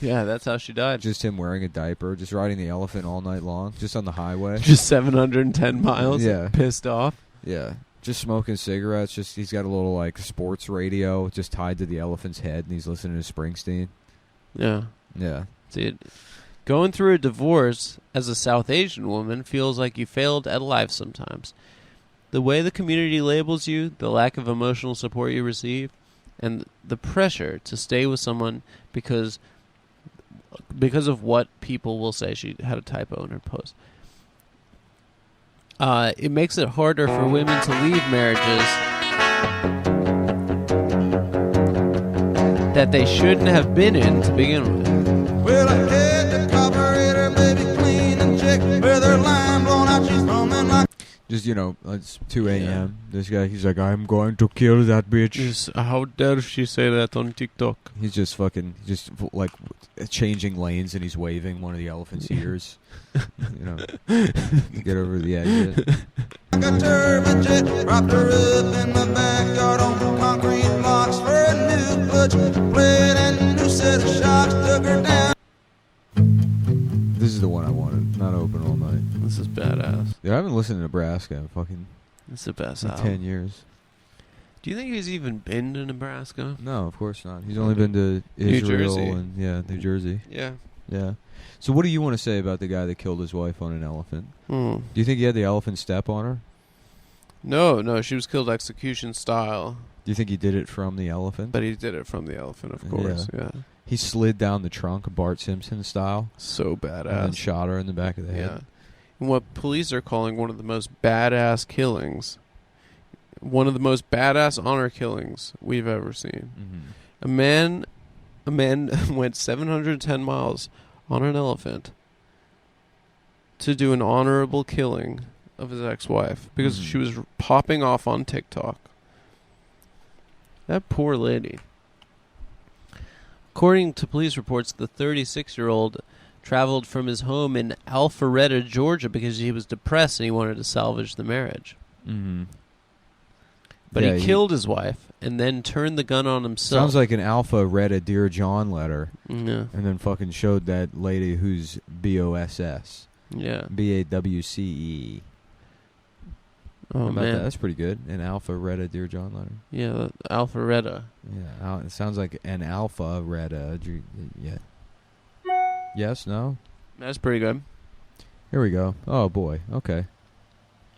Yeah, that's how she died. Just him wearing a diaper, just riding the elephant all night long, just on the highway. Just 710 miles. Yeah. Pissed off. Yeah, just smoking cigarettes. Just he's got a little like sports radio just tied to the elephant's head, and he's listening to Springsteen. Yeah. Yeah, Dude, going through a divorce as a South Asian woman feels like you failed at life sometimes. The way the community labels you, the lack of emotional support you receive, and the pressure to stay with someone because of what people will say. She had a typo in her post. It makes it harder for women to leave marriages that they shouldn't have been in to begin with. Well, I had the carburetor, baby, clean and check with her line blown out. She's humming like. just it's 2 a.m. This guy, he's like, I'm going to kill that bitch. How dare she say that on TikTok? He's just like changing lanes, and he's waving one of the elephant's ears. Get over the exit. Like a turbojet, propped her up in the backyard on concrete blocks for a new clutch plate and a new set of shocks. Took her down. This is the one I wanted. Not open all night. This is badass. Yeah, I haven't listened to Nebraska in fucking It's the best like album. 10 years. Do you think he's even been to Nebraska? No, of course not. He's only been to New Israel Jersey. and New Jersey. Yeah. Yeah. So what do you want to say about the guy that killed his wife on an elephant? Hmm. Do you think he had the elephant step on her? No, she was killed execution style, Do you think he did it from the elephant? but he did it from the elephant, of course. Yeah. He slid down the trunk, Bart Simpson style, So and then badass. shot her in the back of the Yeah. head. And what police are calling one of the most badass killings. One of the most badass honor killings we've ever seen. Mm-hmm. A man went 710 miles on an elephant to do an honorable killing of his ex-wife because she was popping off on TikTok. That poor lady. According to police reports, the 36-year-old traveled from his home in Alpharetta, Georgia because he was depressed and he wanted to salvage the marriage. Mm-hmm. But Yeah, he killed his wife and then turned the gun on himself. Sounds like an alpha read a Dear John letter Yeah. and then fucking showed that lady who's BOSS. Yeah. BAWCE. Oh, How about man. that? That's pretty good. An alpha read a Dear John letter. Yeah, Alpharetta. Yeah, it sounds like an alpha read a. Yeah. Yes, no? That's pretty good. Here we go. Oh, boy. Okay.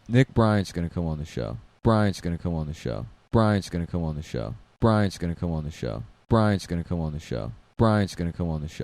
Nick Bryant's going to come on the show. Bryant's going to come on the show. Bryant's going to come on the show. Bryant's going to come on the show. Bryant's going to come on the show. Bryant's going to come on the show.